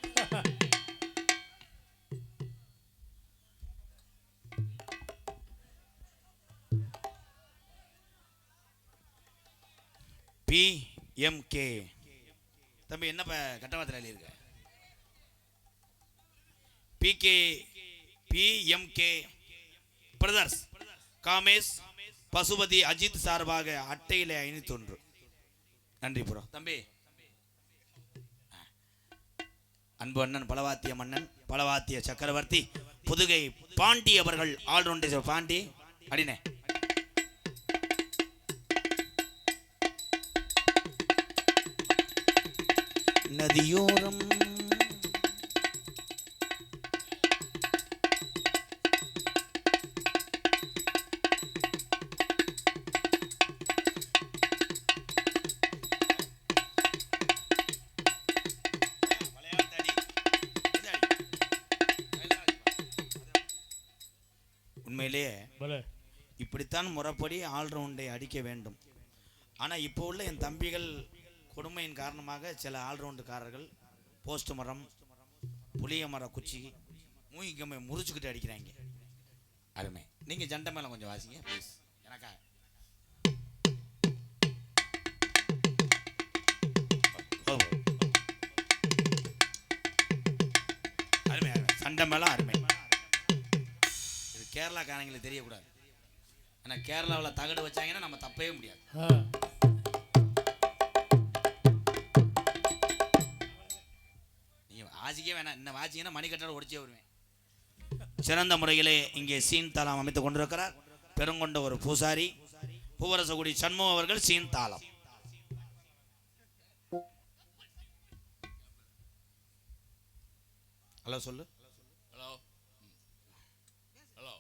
PMK தம்பி, என்ன கட்டவாத்திராளி இருக்க? PMK பிரதர்ஸ் காமேஷ் பசுபதி அஜித் சார்பாக அட்டையிலே 501. நன்றி ப்ரோ. தம்பி, அன்பு அண்ணன் பலவாத்திய மன்னன், பலவாத்திய சக்கரவர்த்தி புதுகை பாண்டி அவர்கள் ஆல்ரவுண்டர். பாண்டி அடினே. நதியோரம் உண்மையிலேயே இப்படித்தான் முறைப்படி ஆல்ரவுண்டை அடிக்க வேண்டும். ஆனால் இப்போ உள்ள என் தம்பிகள் கொடுமையின் காரணமாக சில ஆல்ரவுண்டுக்காரர்கள் போஸ்ட் மரம், புளிய மர குச்சி, மூங்கிக்கம்மை முறிச்சுக்கிட்டு அடிக்கிறாங்க. அருமை. நீங்கள் ஜண்டை மேலே கொஞ்சம் வாசிங்க ப்ளீஸ். எனக்கா அருமை அருமை. சண்டை மேலே அருமை. இது கேரளாக்காரங்களுக்கு தெரியக்கூடாது. ஏன்னா கேரளாவில் தகடு வச்சாங்கன்னா நம்ம தப்பவே முடியாது. வாசிக்க வேணாம், என்ன வாசிங்கன்னா மணிக்கட்டோட ஒடிச்சே வருவேன். சிறந்த முறையிலே இங்கே சீன் தாளம் அமைத்துக் கொண்டிருக்கிறார் பெருங்கொண்ட ஒரு பூசாரி பூவரசகுடி சண்முகம் அவர்கள். சீன் தாளம். ஹலோ சொல்லு. Hello hello.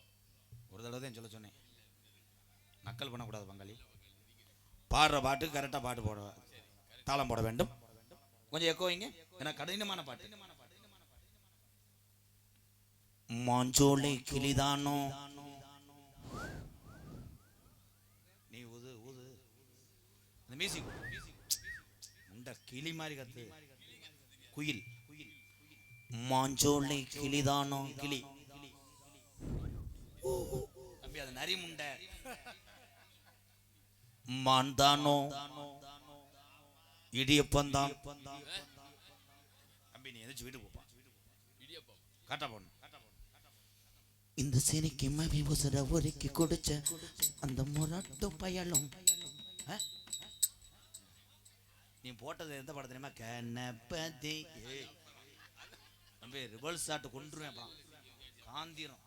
ஒரு தடவை தான் சொல்ல சொன்னேன், நக்கல் பண்ணக்கூடாது பங்காளி. பாடுற பாட்டு கரெக்டாக பாட்டு போட தாளம் போட வேண்டும். கொஞ்சம் எக்கோ வைங்க, ஏன்னா கடினமான பாட்டு. மாஞ்சோலை கிளிதானோ நீ ஊது ஊது. அந்த மியூசிக் உண்ட கிளி மாதிரி கத்து. குயில். மாஞ்சோலை கிளிதானோ கிளி. தம்பி அது நரி முண்டை. மான்தானோ இடியப்பந்தான். தம்பி நீ எதாச்சும் வீட்டுக்கு போப்பா. காட்டா போடணும். இந்த சினிக்கு மவி உசுர ஒருக்கி குடிச்ச அந்த முரட்டு பயலும். நீ போட்டது எந்த படம் தெரியுமா? கணபதி. தம்பி ரிவர்ஸ் ஷாட் கொண்டுருவேன் காந்திரம்.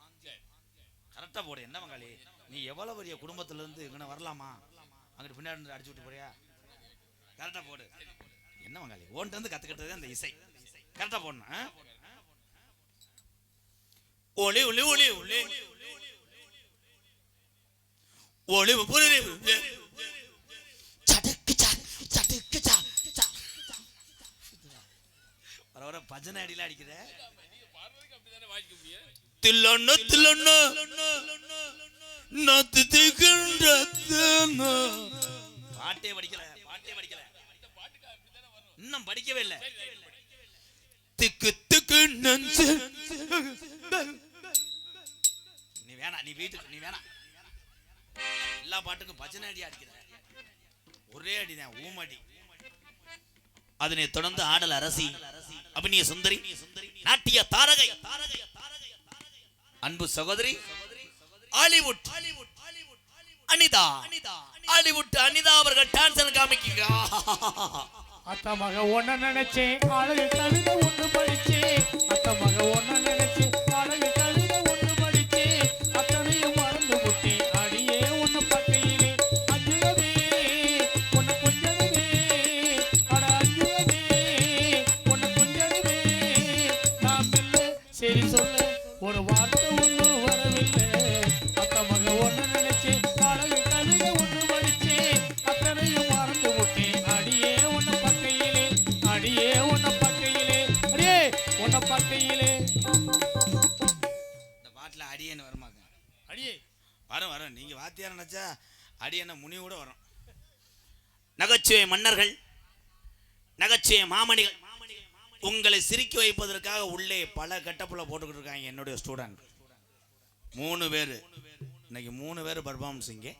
கரெக்டாக போடு. என்ன மங்காளி நீ எவ்வளோ பெரிய குடும்பத்திலேருந்து இங்கே வரலாமா? அங்கிட்டு பின்னாடி அடிச்சு விட்டு போறியா? கரெக்டாக போடு. என்ன மங்காளி ஓன்ட்டு வந்து கற்றுக்கிட்டதே அந்த இசை. கரெக்டாக போடணும். ஒளி ஒளி ஒளி ஒளி ஒளி வர வர பஜனை அடியில அடிக்கிற. தில்லொன்னு தில்லொன்னு பாட்டே படிக்கல, பாட்டே படிக்கல, இன்னும் படிக்கவே இல்லை. திக்கு திக்கு நஞ்சு. நீ வேணா, நீ வீட்டுக்கு நீ வேணா. எல்லா பாட்டுக்கும் பஜனை அடி அடிக்கிற. ஒரே அடிதான் ஊமடி. அதனை தொடர்ந்து ஆடல் அரசி, அபிநய சுந்தரி, நாட்டிய தாரகை, அன்பு சகோதரி ஹாலிவுட் அனிதா. ஹாலிவுட் அனிதா அவர்கள் டான்ஸ் காமிக்க. அத்தமாக ஒன்ன நினைச்சேன் அழகு கவிதை ஒன்று படிச்சேன். அத்தமாக ஒன்ன நினைச்சேன் அழகு கவிதை ஒன்று படிச்சேன். அத்தனையும் மறந்து விட்டேன் அடியே ஒன்னு பக்கையிலே. அஞ்சுகவே ஒன்னு கொஞ்சவே, அட அஞ்சுகவே ஒன்னு கொஞ்சவே. நான் இல்லை சரி சொல்ல ஒரு வார்த்தை வாத்தியார் நினைச்சா அடி என்ன முனி கூட வரும். நகைச்சுவை மன்னர்கள், நகைச்சுவை மாமணிகள் உங்களை சிரிக்க வைப்பதற்காக உள்ளே பல கெட்டப்புல போட்டுக்கிட்டு இருக்காங்க. என்னுடைய ஸ்டூடெண்ட் 3 பேர், இன்னைக்கு 3 பேர் பர்ஃபார்மன்ஸ். இங்கே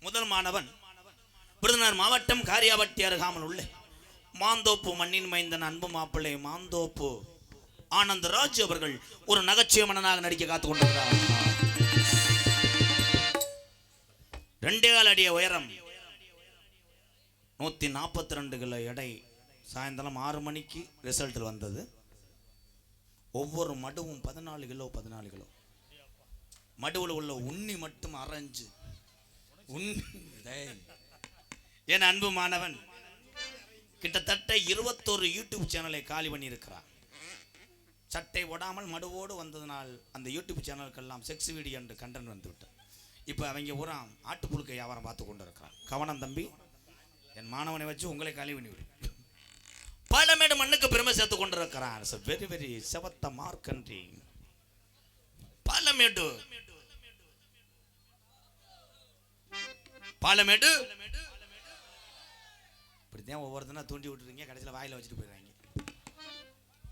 முதல் மாணவன் விருதுநகர் மாவட்டம் காரியாபட்டி அருகாமல் உள்ள மாந்தோப்பு மண்ணின் மைந்தன் அன்பு மாப்பிள்ளை மாந்தோப்பு ஆனந்தராஜ் அவர்கள் ஒரு நகைச்சுவை மன்னனாக நடிக்க காத்துக் கொண்டிருக்கிறார். 2.5 அடி உயரம், 142 கிலோ எடை. சாயந்தரம் 6 மணிக்கு ரிசல்ட் வந்தது. ஒவ்வொரு மடுவும் 14 கிலோ 14 கிலோ. மடுவில் உள்ள உண்ணி மட்டும் அரைஞ்சு என் அன்பு மாணவன் கிட்டத்தட்ட 21 யூடியூப் சேனலை காலி பண்ணி இருக்கிறார். சட்டை ஓடாமல் மடுவோடு வந்ததனால் அந்த யூடியூப் சேனலுக்கெல்லாம் செக்ஸ் வீடியோ என்று கண்டென்ட் வந்து விட்டார். இப்போ அவங்க பூரா ஆட்டுப்புழுக்கை வியாபாரம் பார்த்து கொண்டு இருக்கிறான். கவனம் தம்பி, என் மாணவனை வச்சு உங்களை காலி பண்ணி விடு. பாலமேடு மண்ணுக்கு பெருமை சேர்த்து கொண்டு இருக்கிறான். வெரி வெரி செவத்த மார்க்கன்றி பாலமேடு. பாலமேடு இப்படித்தான் ஒவ்வொருத்தனா தூண்டி விட்டுறீங்க, கடைசியில் வாயில வச்சுட்டு போயிடுறாங்க.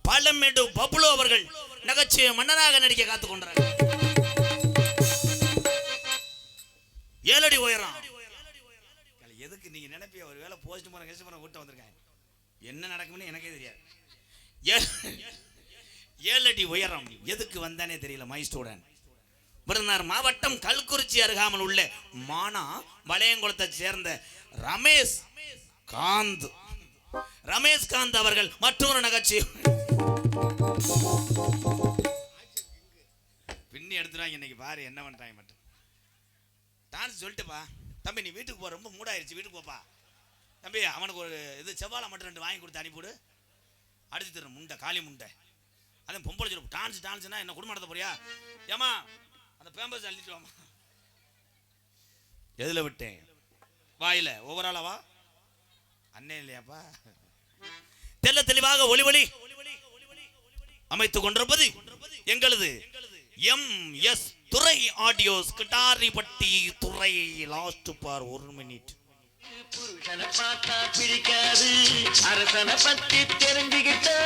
பாலமேடு பப்ளு அவர்கள் நகைச்சுவை மன்னராக நடிக்க காத்துக் கொண்டார். 7 அடி உயரம். எதுக்கு நீங்க நினைப்பிய ஒரு வேலை போஸ்ட் போன கேஸ் போன கூட்டம் வந்திருக்காங்க, என்ன நடக்கும்னு எனக்கே தெரியாது. 7 அடி உயரம் எதுக்கு வந்தானே தெரியல. மை ஸ்டூடெண்ட் விருதுநகர் மாவட்டம் கல்குறிச்சி அருகாமல் உள்ள மானா வளையங்குளத்தை சேர்ந்த ரமேஷ் காந்த் அவர்கள் மற்றொரு நகைச்சுவை பின்னி எடுத்துருவாங்க. இன்னைக்கு பாரு என்ன பண்றாங்க மட்டும். டான்ஸ் சொல்லிட்டுப்பா தம்பி, நீ வீட்டுக்கு போ, ரொம்ப மூடாயிருச்சு, வீட்டுக்கு போப்பா தம்பி. அவனுக்கு ஒரு இது செவ்வாழை மட்டும் 2 வாங்கி கொடுத்து அனுப்பிவிடு. அடிச்சு தர முண்டை, காளி முண்டை. அதே பொம்பளை சொல்லு டான்ஸ்னா என்ன குடும்பம் நடத்த போறியா? ஏமா அந்த பேம்பஸ் அள்ளிட்டு வாமா. எதுல விட்டேன்? வாயில. ஒவ்வொரு ஆளவா அண்ணே இல்லையாப்பா? தெல்ல தெளிவாக ஒளி அமைத்துக் கொண்டிருப்பது எங்களது MS துறை ஆடியோஸ் கிட்டாரிப்பட்டி துறை. லாஸ்ட் பார் 1 மினிட். புருஷனை பார்த்தா பிடிக்காது, அரசனை பத்தி தெரிஞ்சுக்கிட்டா